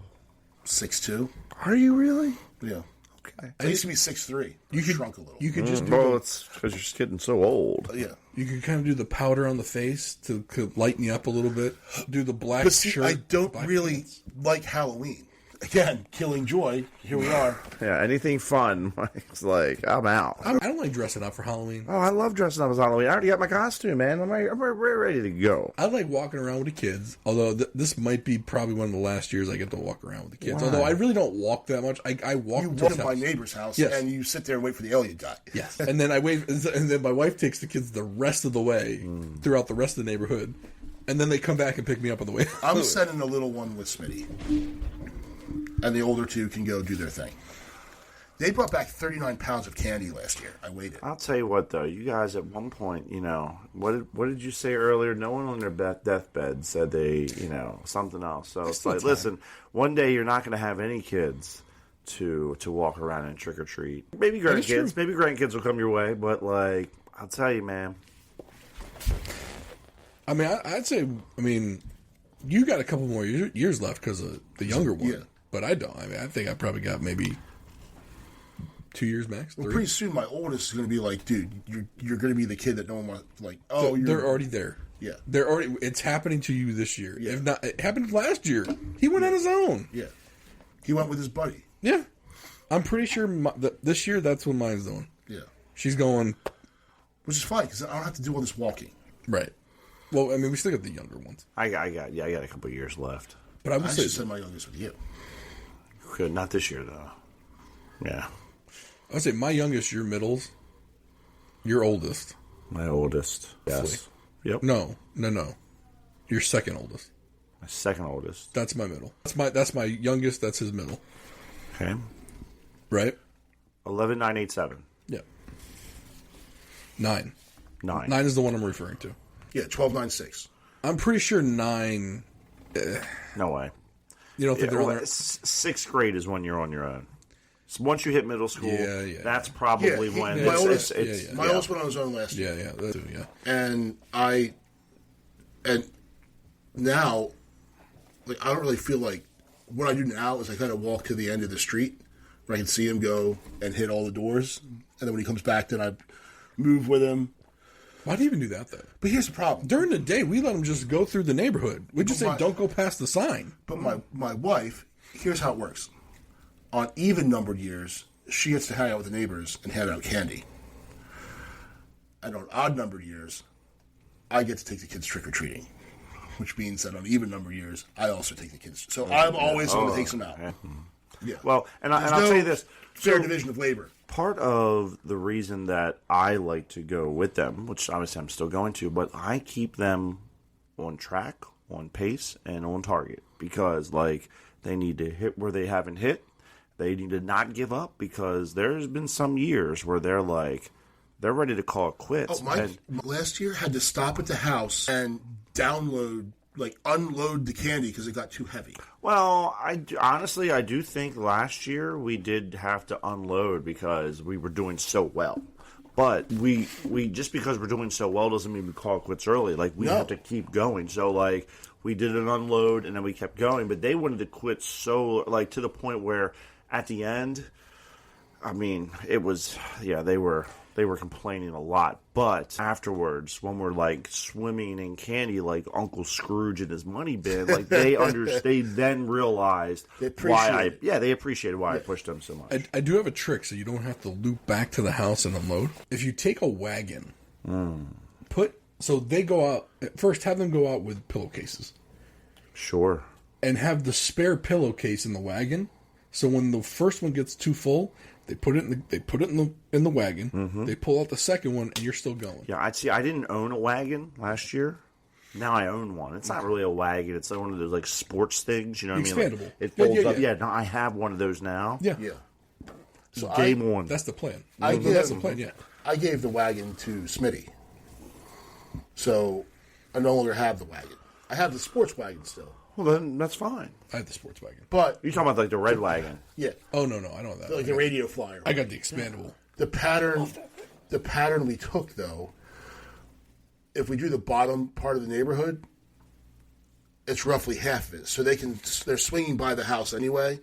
6'2". Are you really? Yeah. Okay. I used to be 6'3". You could shrunk a little. You could just do. Well, it's because you're just getting so old. Yeah. You could kind of do the powder on the face to lighten you up a little bit. Do the black But see, shirt. I don't black really pants. like Halloween. Again, killing joy. Here we are. Yeah, anything fun, Mike's like, I'm out. I don't like dressing up for Halloween. Oh, I love dressing up as Halloween. I already got my costume, man. I'm ready to go. I like walking around with the kids, although this might be probably one of the last years I get to walk around with the kids. Why? Although I really don't walk that much. I walk You to walk his to my house. neighbor's house, Yes. and you sit there and wait for the alien guy. Yes. And then I wait, and then my wife takes the kids the rest of the way throughout the rest of the neighborhood. And then they come back and pick me up on the way. I'm sending a little one with Smitty. And the older two can go do their thing. They brought back 39 pounds of candy last year. I waited. I'll tell you what, though. You guys, at one point, what did you say earlier? No one on their deathbed said they, something else. So it's like, listen, one day you're not going to have any kids to walk around and trick or treat. Maybe grandkids will come your way, but like, I'll tell you, man. I mean, I'd say, you got a couple more years left because of the younger one. Yeah. But I don't. I mean, I think I probably got maybe 2 years max. 3. Well, pretty soon my oldest is going to be like, dude, you're going to be the kid that no one wants. Like, They're already there. Yeah. They're already. It's happening to you this year. Yeah. If not, it happened last year. He went on his own. Yeah. He went with his buddy. Yeah. I'm pretty sure this year that's when mine's doing. Yeah. She's going. Which is fine because I don't have to do all this walking. Right. Well, I mean, we still got the younger ones. I got a couple of years left. But I would I say should send my youngest with you. Good, not this year though. Yeah, I would say my youngest, your middles, your oldest. my oldest. Yes. Yep. No. Your second oldest. My second oldest. That's my middle. That's my youngest. That's his middle. Okay. Right. 11987. Yeah. 9. 9. 9 is the one I'm referring to. Yeah, 1296. I'm pretty sure 9. No way. You don't think they're on there? Sixth grade is when you're on your own. So once you hit middle school, Yeah. that's probably Yeah, when my oldest- yeah. My oldest went on his own last year. Yeah, that too, yeah. And now, like, I don't really feel like what I do now is I kind of walk to the end of the street where I can see him go and hit all the doors, and then when he comes back, then I move with him. Why do you even do that, though? But here's the problem. During the day, we let them just go through the neighborhood. We just say, don't go past the sign. But my wife, here's how it works. On even-numbered years, she gets to hang out with the neighbors and hand out candy. And on odd-numbered years, I get to take the kids trick-or-treating, which means that on even-numbered years, I also take the kids. So I'm always the one that takes them out. Yeah. Well, and I'll There's tell you no this. fair So, division of labor. part of the reason that I like to go with them, which obviously I'm still going to, but I keep them on track, on pace, and on target because, like, they need to hit where they haven't hit. They need to not give up because there's been some years where they're like, they're ready to call it quits. Oh, Mike, last year had to stop at the house and download like unload the candy because it got too heavy. Well, honestly, I do think last year we did have to unload because we were doing so well. But we just because we're doing so well doesn't mean we call it quits early. Like, we have to keep going. So, like, we did an unload and then we kept going. But they wanted to quit so, like, to the point where at the end, I mean, it was, they were complaining a lot. But afterwards, when we're like swimming in candy like Uncle Scrooge in his money bin, like they then realized they appreciated why I pushed them so much. I do have a trick so you don't have to loop back to the house and unload. If you take a wagon, they go out, first have them go out with pillowcases. Sure. And have the spare pillowcase in the wagon. So when the first one gets too full, they put it in the wagon. Mm-hmm. They pull out the second one, and you're still going. Yeah, I didn't own a wagon last year. Now I own one. It's not really a wagon. It's like one of those like sports things. You know what I mean? Expandable. Like, it folds up. Yeah, no, I have one of those now. Yeah. So game one. That's the plan. That's the plan. Yeah. I gave the wagon to Smitty, so I no longer have the wagon. I have the sports wagon still. Well, then that's fine. I had the sports wagon. But you're talking about like the red wagon. Yeah. Oh no, I don't have that. Like the radio flyer. I got the expandable. The pattern we took though, if we do the bottom part of the neighborhood, it's roughly half of it. So they're swinging by the house anyway.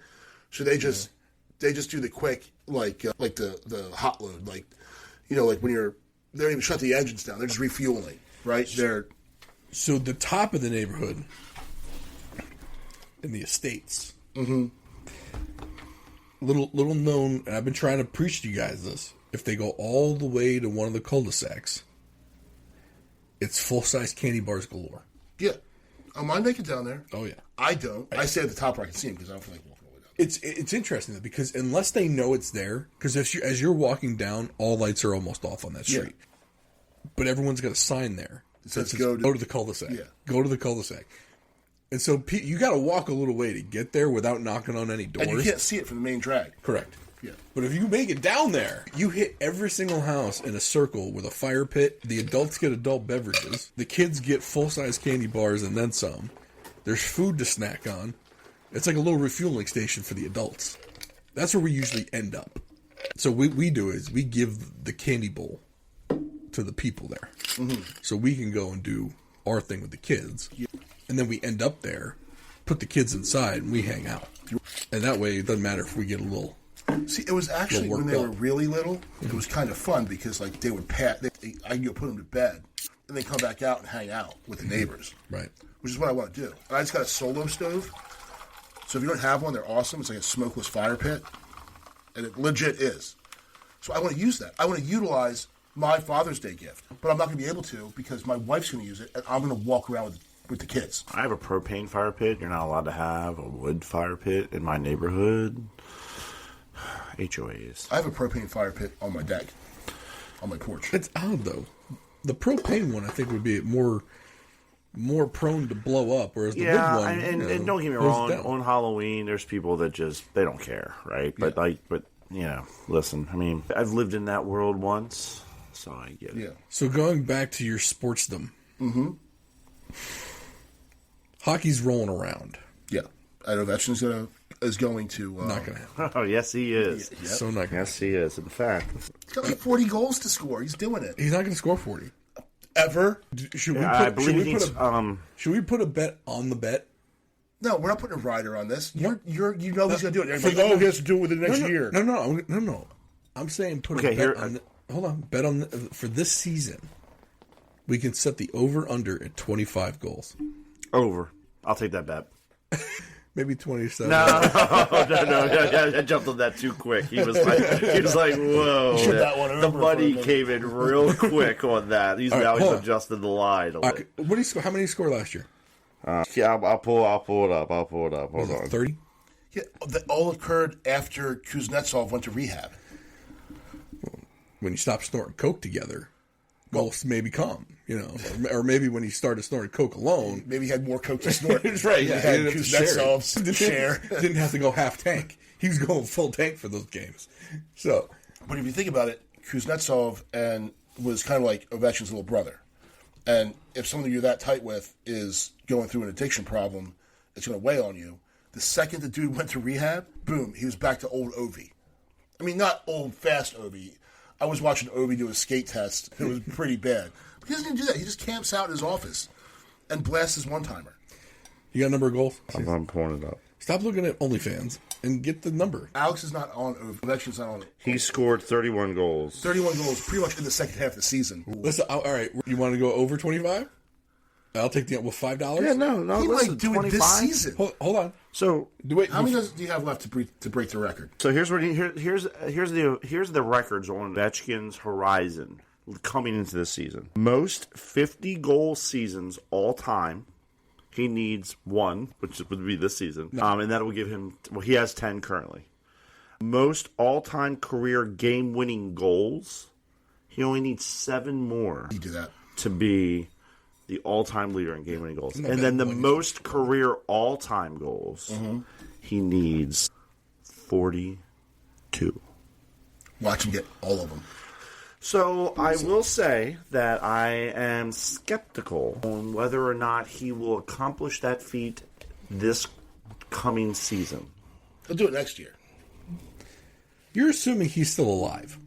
So they just do the quick like the hot load, like like when they don't even shut the engines down. They're just refueling, right? So the top of the neighborhood. In the estates. Mm-hmm. Little known, and I've been trying to preach to you guys this. If they go all the way to one of the cul-de-sacs, it's full-size candy bars galore. Yeah. I might make it down there. Oh, yeah. I don't. I stay at the top where I can see them because I don't feel like walking all the way down. It's interesting, though, because unless they know it's there, because as you're walking down, all lights are almost off on that street. Yeah. But everyone's got a sign there. It says go to the cul-de-sac. Yeah. Go to the cul-de-sac. And so you got to walk a little way to get there without knocking on any doors. And you can't see it from the main drag. Correct. Yeah. But if you make it down there, you hit every single house in a circle with a fire pit. The adults get adult beverages. The kids get full-size candy bars and then some. There's food to snack on. It's like a little refueling station for the adults. That's where we usually end up. So what we do is we give the candy bowl to the people there. Mm-hmm. So we can go and do our thing with the kids. Yeah. And then we end up there, put the kids inside, and we hang out. And that way, it doesn't matter if we get a little. See, it was actually when they were really little, it was kind of fun because like they would I can go put them to bed, and then come back out and hang out with the neighbors. Right. Which is what I want to do. And I just got a solo stove. So if you don't have one, they're awesome. It's like a smokeless fire pit. And it legit is. So I want to use that. I want to utilize my Father's Day gift. But I'm not going to be able to because my wife's going to use it, and I'm going to walk around with the kids. I have a propane fire pit. You're not allowed to have a wood fire pit in my neighborhood. HOAs. I have a propane fire pit on my deck, on my porch. It's odd, though. The propane one, I think, would be more prone to blow up, whereas the wood one... and don't get me wrong, on Halloween, there's people that they don't care, right? But, listen, I mean, I've lived in that world once, so I get it. Yeah. So going back to your sportsdom. Mm-hmm. Hockey's rolling around. Yeah. I know Ovechkin's is going to... not going to happen. Oh, yes, he is. Yep. So not gonna Yes, he is. In fact. He's got like 40 goals to score. He's doing it. He's not going to score 40. Ever? Should we put a bet on the bet? No, we're not putting a rider on this. You know he's going to do it. Everybody's he has to do it within the next year. No. I'm saying put a bet on... Hold on. Bet on... For this season, we can set the over-under at 25 goals. Over. I'll take that bet. Maybe 27. No, I jumped on that too quick. He was like, whoa. The money came in real quick on that. He's adjusted the line. What did he score? How many did he score last year? I'll pull it up. Hold on. 30? Yeah, that all occurred after Kuznetsov went to rehab. When you stop snorting coke together, goals maybe come. Or maybe when he started snorting coke alone. Maybe he had more coke to snort. That's right. Yeah, he had Kuznetsov's share. Didn't have to go half tank. He was going full tank for those games. But if you think about it, Kuznetsov was kind of like Ovechkin's little brother. And if someone you're that tight with is going through an addiction problem, it's going to weigh on you. The second the dude went to rehab, boom, he was back to old Ovi. I mean, not old, fast Ovi. I was watching Ovi do a skate test. It was pretty bad. But he doesn't even do that. He just camps out in his office and blasts his one-timer. You got a number of goals? I'm pulling it up. Stop looking at OnlyFans and get the number. Alex is not on Ovi. Actually, not on it. He scored 31 goals. 31 goals pretty much in the second half of the season. Listen, all right, you want to go over 25? I'll take the with $5. Yeah, no. He Listen, might do 25? it this season. Hold on. So Wait, How many do you have left to break the record? So here's the records on Ovechkin's horizon coming into this season. Most 50-goal seasons all time. He needs one, which would be this season, and that will give him. Well, he has 10 currently. Most all-time career game-winning goals. He only needs 7 more. You do that to be the all-time leader in game-winning goals, and then the most career all-time goals. He needs 42. Watch him get all of them. So I will say that I am skeptical on whether or not he will accomplish that feat this coming season. He'll do it next year. You're assuming he's still alive.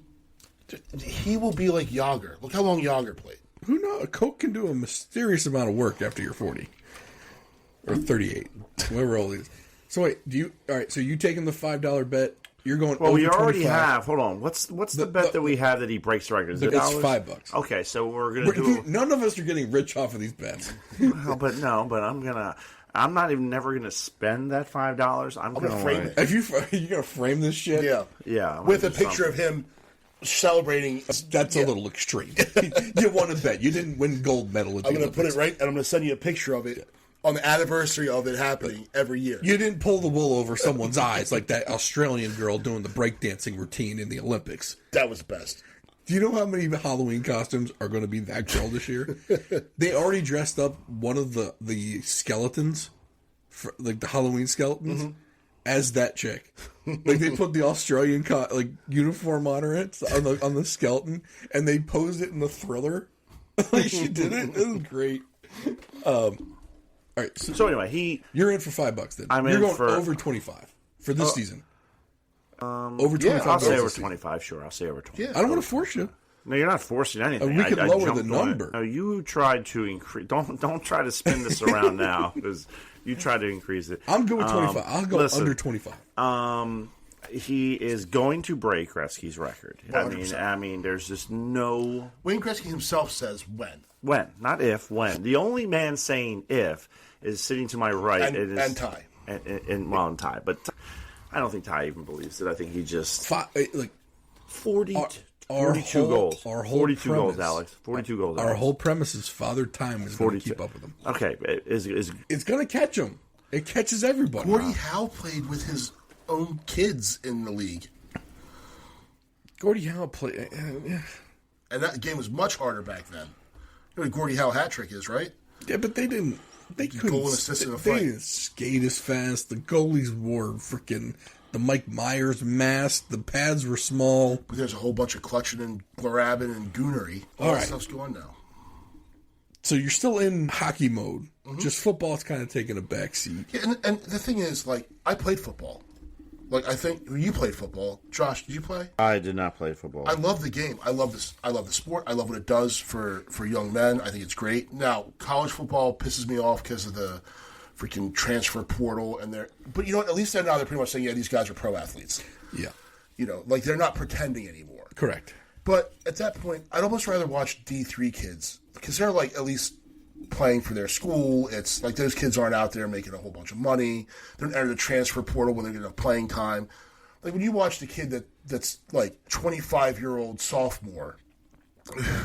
He will be like Yager. Look how long Yager played. Who knows? Coke can do a mysterious amount of work after you're 40. Or 38. Whatever old he is. So wait, all right, so you taking the $5 bet? You're going Well, over we already 25. have. Hold on. What's the bet that we have that he breaks the record? Is it It's $5? $5. Okay, so we're gonna do. None of us are getting rich off of these bets. But I'm not even never gonna spend that $5. I'm gonna frame it. If you're gonna frame this shit, Yeah, I'm With gonna a do picture something. of him celebrating. that's a little extreme. You won a bet. You didn't win gold medal. At the I'm going to put Olympics. it right, and I'm going to send you a picture of it on the anniversary of it happening every year. You didn't pull the wool over someone's eyes like that Australian girl doing the breakdancing routine in the Olympics. That was the best. Do you know how many Halloween costumes are going to be that girl this year? They already dressed up one of the skeletons, like the Halloween skeletons, as that chick. Like they put the Australian uniform on her on the skeleton, and they posed it in the Thriller. Like she did it. It was great. All right. So anyway, you're in for $5 then. I'm you're in going for over 25 for this season. Over 25. I'll say over this season. 25. Sure, I'll say over 20. Yeah. I don't want to force you. No, you're not forcing anything. We could lower jumped the on it. number. No, you tried to increase. Don't try to spin this around now because you tried to increase it. I'm good with 25. I'll go listen, under 25. He is going to break Gretzky's record. 100%. I mean, there's just no Wayne Gretzky himself says when. not if, when. The only man saying if is sitting to my right. And Ty. And Ty. But I don't think Ty even believes it. I think he just... 42 goals. Our whole 42 goals, premise- Alex. 42 goals, Our Alex. whole premise is Father Time is going to keep up with him. Okay. It's going to catch him. It catches everybody. Gordie Howe played with his own kids in the league. Gordie Howe played. And that game was much harder back then. You know what a Gordie Howe hat trick is, right? Yeah, but they didn't. They couldn't. Goal and assist in a they fight. didn't skate as fast. The goalies wore freaking the Mike Myers mask. The pads were small. But there's a whole bunch of clutching and grabbing and goonery. All All that right. stuff's going now. So you're still in hockey mode. Just football's kind of taking a backseat. Yeah, and the thing is, I played football. I think you played football. Josh, did you play? I did not play football. I love the game. I love this. I love the sport. I love what it does for young men. I think it's great. Now, college football pisses me off because of the freaking transfer portal but you know what? At least they're pretty much saying, yeah, these guys are pro athletes. Yeah, They're not pretending anymore. correct. But at that point, I'd almost rather watch D3 kids because they're at least playing for their school. It's like those kids aren't out there making a whole bunch of money. They're entering the transfer portal when they're getting playing time. Like when you watch the kid that's 25-year-old sophomore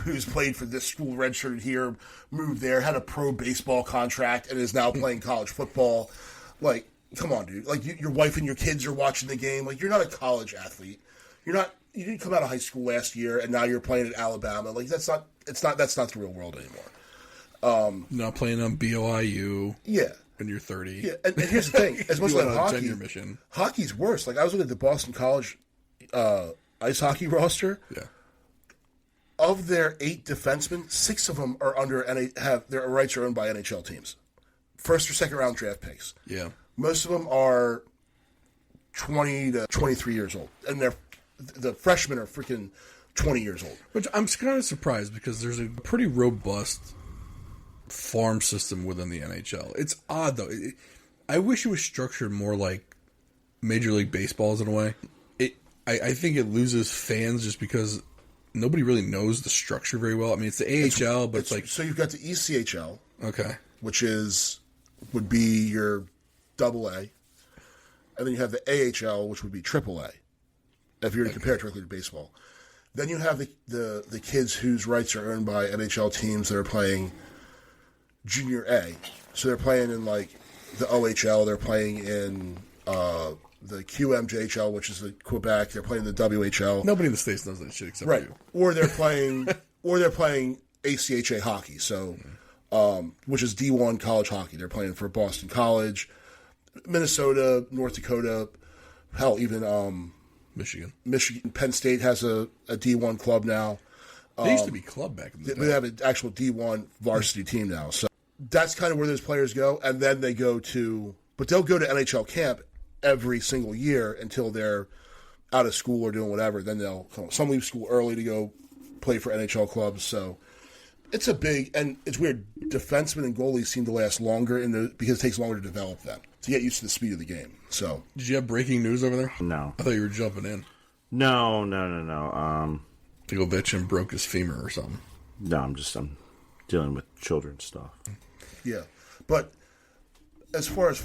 who's played for this school, redshirted here, moved there, had a pro baseball contract, and is now playing college football. Come on, dude. Your wife and your kids are watching the game. You're not a college athlete. You didn't come out of high school last year, and now you're playing at Alabama. That's not the real world anymore. Not playing on BOIU. Yeah. When you're 30. Yeah, and here's the thing: as much You as went I on a hockey, tenure mission. hockey's worse. I was looking at the Boston College ice hockey roster. Yeah. of their 8 defensemen, 6 of them are have their rights are owned by NHL teams, first or second round draft picks. Yeah, most of them are 20 to 23 years old, and the freshmen are freaking 20 years old. Which I'm kind of surprised because there's a pretty robust farm system within the NHL. It's odd though. I wish it was structured more like Major League Baseball's in a way. I think it loses fans just because nobody really knows the structure very well. I mean, it's the AHL, but it's like... So you've got the ECHL, okay, which would be your AA, and then you have the AHL, which would be AAA, if you're to compare it directly to baseball. Then you have the kids whose rights are owned by NHL teams that are playing Junior A. So they're playing in, like, the OHL, they're playing in... the QMJHL, which is the Quebec, they're playing the WHL. nobody in the States knows that shit except Right. you. Or they're playing ACHA hockey, so which is D1 college hockey. They're playing for Boston College, Minnesota, North Dakota, hell, even Michigan. Penn State has a D1 club now. They used to be club back in the day. They have an actual D1 varsity team now. So that's kind of where those players go, and then they go to, but they'll go to NHL camp every single year until they're out of school or doing whatever. Then some leave school early to go play for NHL clubs. So it's a big, and it's weird. Defensemen and goalies seem to last longer because it takes longer to develop them to get used to the speed of the game. So did you have breaking news over there? No. I thought you were jumping in. No. Tigovichin broke his femur or something. No, I'm dealing with children's stuff. Yeah, but as far as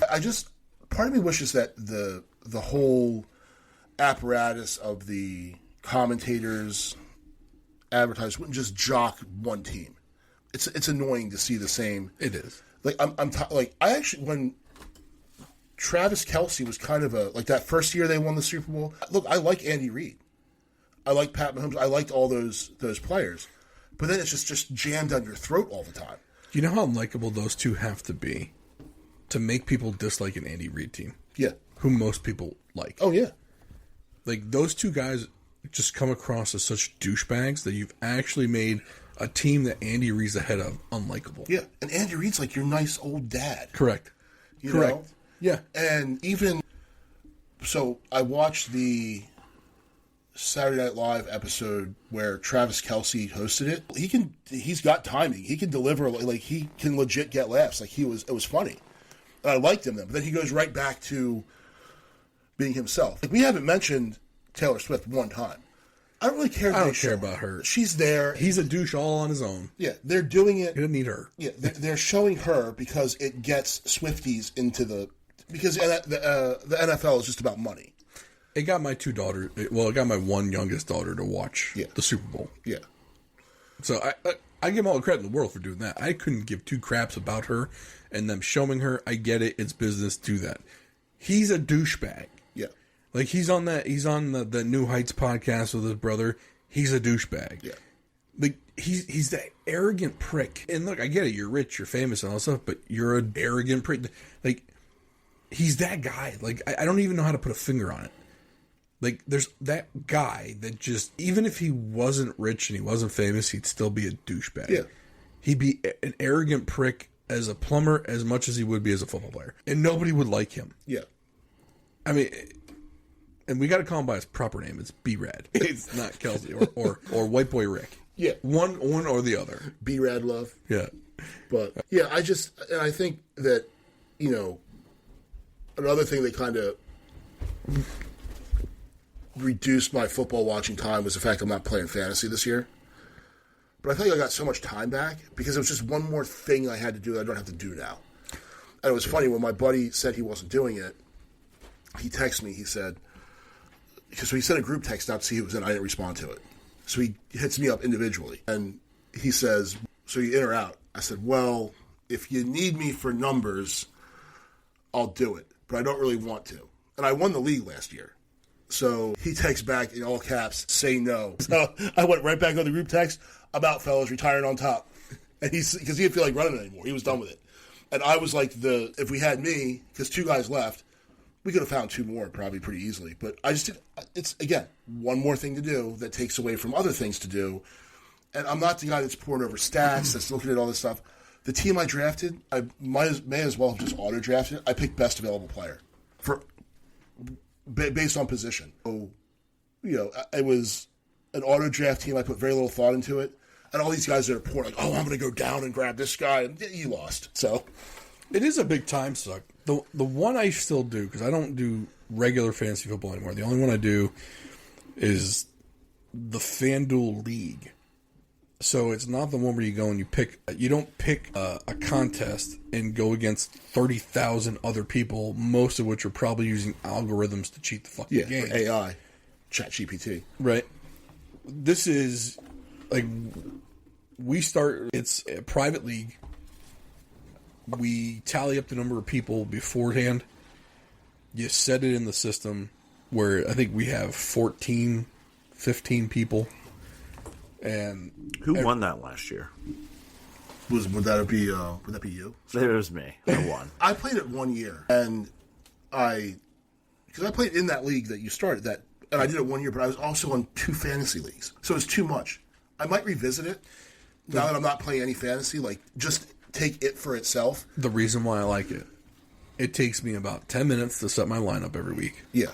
part of me wishes that the whole apparatus of the commentators, advertisers wouldn't just jock one team. It's annoying to see the same. It is. Like I actually, when Travis Kelce was kind of like that first year they won the Super Bowl. Look, I like Andy Reid. I like Pat Mahomes. I liked all those players. But then it's just jammed down your throat all the time. You know how unlikable those two have to be to make people dislike an Andy Reid team? Yeah. Who most people like. Oh, yeah. Like, those two guys just come across as such douchebags that you've actually made a team that Andy Reid's ahead of unlikable. Yeah, and Andy Reid's like your nice old dad. Correct. You Correct. know? Yeah. And even... So, I watched the Saturday Night Live episode where Travis Kelce hosted it. He's got timing. He can deliver, like, he can legit get laughs. Like, it was funny. And I liked him then. But then he goes right back to being himself. Like, we haven't mentioned Taylor Swift one time. I don't really care. I don't care about her. She's there. He's a douche all on his own. Yeah, they're doing it. He doesn't need her. Yeah, they're showing her because it gets Swifties into because the NFL is just about money. It got my two daughters. Well, it got my one youngest daughter to watch the Super Bowl. Yeah. So I give them all the credit in the world for doing that. I couldn't give two craps about her and them showing her. I get it. It's business. Do that. He's a douchebag. Yeah. Like, he's on the New Heights podcast with his brother. He's a douchebag. Yeah. Like, he's that arrogant prick. And look, I get it. You're rich, you're famous and all that stuff, but you're an arrogant prick. Like, he's that guy. Like, I don't even know how to put a finger on it. Like, there's that guy that just, even if he wasn't rich and he wasn't famous, he'd still be a douchebag. Yeah. He'd be an arrogant prick as a plumber as much as he would be as a football player. And nobody would like him. Yeah. I mean, and we got to call him by his proper name. It's B-Rad. It's not Kelce or White Boy Rick. Yeah. One or the other. B-Rad love. Yeah. But, yeah, I think that, you know, another thing that kind of reduced my football watching time was the fact I'm not playing fantasy this year. But I feel like I got so much time back because it was just one more thing I had to do that I don't have to do now. And it was funny when my buddy said he wasn't doing it. He texted me. He said, because he sent a group text out to see who was in. I didn't respond to it. So he hits me up individually. And he says, so you in or out? I said, well, if you need me for numbers, I'll do it. But I don't really want to. And I won the league last year. So he texts back in all caps, say no. So I went right back on the group text. I'm out, fellas, retiring on top. And because he didn't feel like running it anymore. He was done with it. And I was like, if we had me, because two guys left, we could have found two more probably pretty easily. But I just did, it's, again, one more thing to do that takes away from other things to do. And I'm not the guy that's pouring over stats, that's looking at all this stuff. The team I drafted, I may as well have just auto-drafted it. I picked best available player based on position. So, it was an auto-draft team. I put very little thought into it. And all these guys that are pouring, like, oh, I'm going to go down and grab this guy. And you lost. So it is a big time suck. The one I still do, because I don't do regular fantasy football anymore. The only one I do is the FanDuel League. So it's not the one where you go and you don't pick a contest and go against 30,000 other people, most of which are probably using algorithms to cheat the fucking game. Yeah, AI, ChatGPT. Right. This is, like, it's a private league. We tally up the number of people beforehand. You set it in the system where I think we have 14, 15 people. And who won that last year? Would that be you? It was me. I won. I played it 1 year, and because I played in that league that you started and I did it 1 year, but I was also on 2 fantasy leagues, so it's too much. I might revisit it now that I'm not playing any fantasy. Like, just take it for itself. The reason why I like it takes me about 10 minutes to set my lineup every week. Yeah.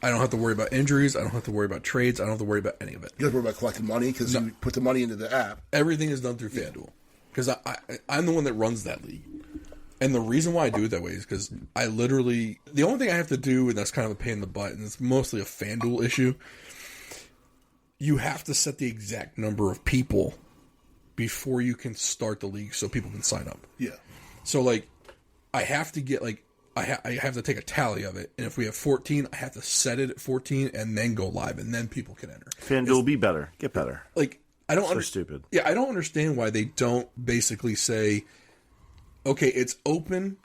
I don't have to worry about injuries. I don't have to worry about trades. I don't have to worry about any of it. You don't have to worry about collecting money because you put the money into the app. Everything is done through FanDuel because I'm the one that runs that league. And the reason why I do it that way is because the only thing I have to do, and that's kind of a pain in the butt, and it's mostly a FanDuel issue, you have to set the exact number of people before you can start the league so people can sign up. Yeah. So, like, I have to get, like, I have to take a tally of it, and if we have 14, I have to set it at 14 and then go live, and then people can enter. FanDuel will be better. Get better. Like, I don't stupid. Yeah, I don't understand why they don't basically say, okay, it's open,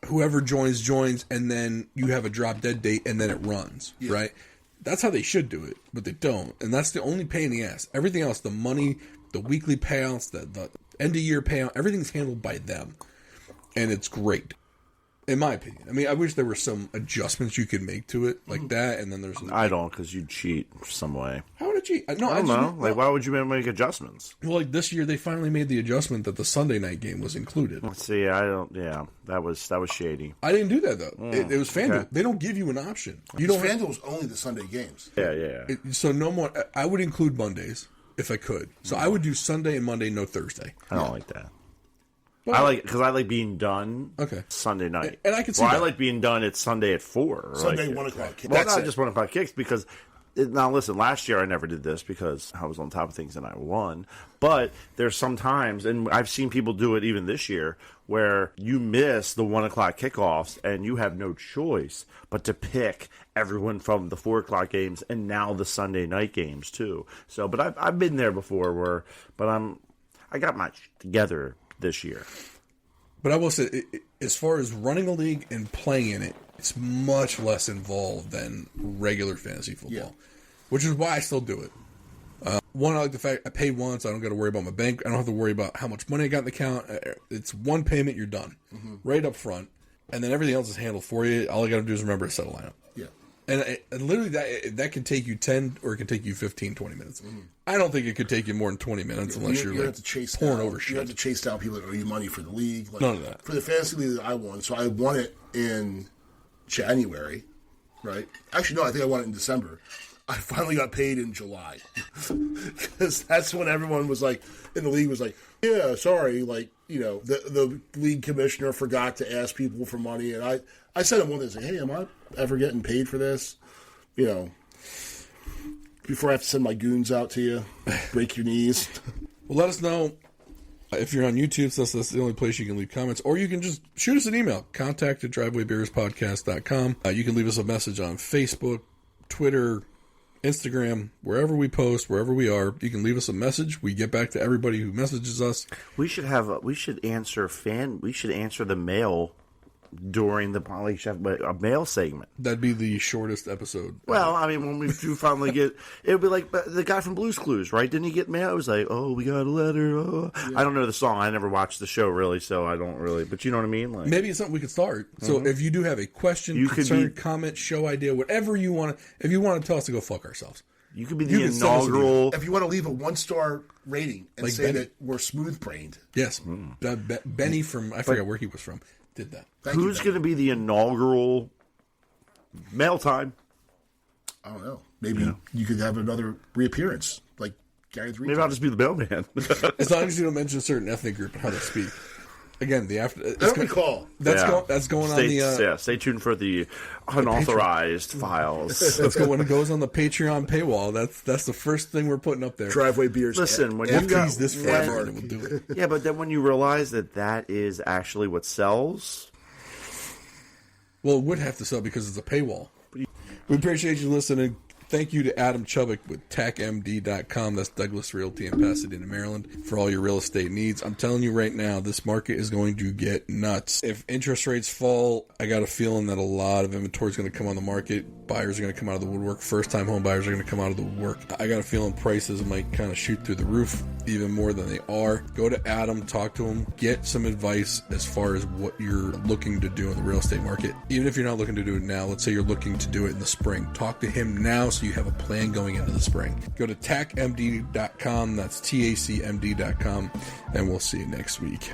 whoever joins, and then you have a drop dead date, and then it runs, right? That's how they should do it, but they don't, and that's the only pain in the ass. Everything else, the money, the weekly payouts, the end-of-year payout, everything's handled by them, and it's great. In my opinion. I mean, I wish there were some adjustments you could make to it like that, and then there's... I don't, because you cheat some way. How would I cheat? I don't know. Like, why would you make adjustments? Well, like, this year, they finally made the adjustment that the Sunday night game was included. See, I don't... Yeah, that was shady. I didn't do that, though. It was FanDuel. Okay. They don't give you an option. FanDuel's only the Sunday games. Yeah. So no more... I would include Mondays, if I could. So I would do Sunday and Monday, no Thursday. I don't like that. Because I like being done Sunday night. And I can see that. I like being done at Sunday at 4. Sunday, 1 o'clock kicks. Well, not just 1 o'clock kicks, because... Now, listen, last year I never did this because I was on top of things and I won. But there's some times, and I've seen people do it even this year, where you miss the 1 o'clock kickoffs and you have no choice but to pick everyone from the 4 o'clock games and now the Sunday night games, too. So, but I've been there before, I got my shit together this year. But I will say, as far as running a league and playing in it, it's much less involved than regular fantasy football, which is why I still do it. One, I like the fact I pay once. I don't got to worry about my bank. I don't have to worry about how much money I got in the account. It's one payment, you're done, right up front, and then everything else is handled for you. All I got to do is remember to set a lineup. Yeah. And literally that can take you 10 or it can take you 15, 20 minutes. I don't think it could take you more than 20 minutes unless you're like pouring over shit. You have to chase down people that owe you money for the league. Like, none of that. For the fantasy league that I won, so I won it in January, right? Actually, no, I think I won it in December. I finally got paid in July. Because that's when everyone was like, in the league was like, yeah, sorry, like, the league commissioner forgot to ask people for money. And I sent him one that said, hey, am I ever getting paid for this? Before I have to send my goons out to you, break your knees. Well, let us know if you're on YouTube. So that's the only place you can leave comments. Or you can just shoot us an email, contact@drivewaybeerspodcast.com. You can leave us a message on Facebook, Twitter, Instagram, wherever we post, wherever we are. You can leave us a message. We get back to everybody who messages us. We should answer the mail during a mail segment. That'd be the shortest episode. Well, I mean, when we do finally get, it would be like the guy from Blue's Clues, right? Didn't he get mail? It was like, oh, we got a letter. Oh. Yeah. I don't know the song. I never watched the show really, so I don't really. But you know what I mean? Like, maybe it's something we could start. So if you do have a question, concern, comment, show idea, whatever you want, if you want to tell us to go fuck ourselves, You could be You the could send us an inaugural. If you want to leave a 1-star rating and Like say Benny. that we're smooth brained, Yes. Benny from, I forget where he was from, did that. Who's going to be the inaugural mail time? I don't know. Maybe you could have another reappearance, like Gary the Maybe I'll just be the mailman. As long as you don't mention a certain ethnic group and how they speak. Again, I don't recall. That's going on the. Stay tuned for the unauthorized files. Let's go when it goes on the Patreon paywall. That's the first thing we're putting up there. Driveway beers. Listen, when We'll you got tease this forever, and then we'll do it. yeah, but then when you realize that is actually what sells. Well, it would have to sell because it's a paywall. We appreciate you listening. Thank you to Adam Chubbuck with TACMD.com. That's Douglas Realty in Pasadena, Maryland, for all your real estate needs. I'm telling you right now, this market is going to get nuts. If interest rates fall, I got a feeling that a lot of inventory is going to come on the market. Buyers are going to come out of the woodwork. First-time home buyers are going to come out of the woodwork. I got a feeling prices might kind of shoot through the roof even more than they are. Go to Adam, talk to him, get some advice as far as what you're looking to do in the real estate market. Even if you're not looking to do it now, let's say you're looking to do it in the spring. Talk to him now so you have a plan going into the spring. Go to TACMD.com. That's TACMD.com, and we'll see you next week.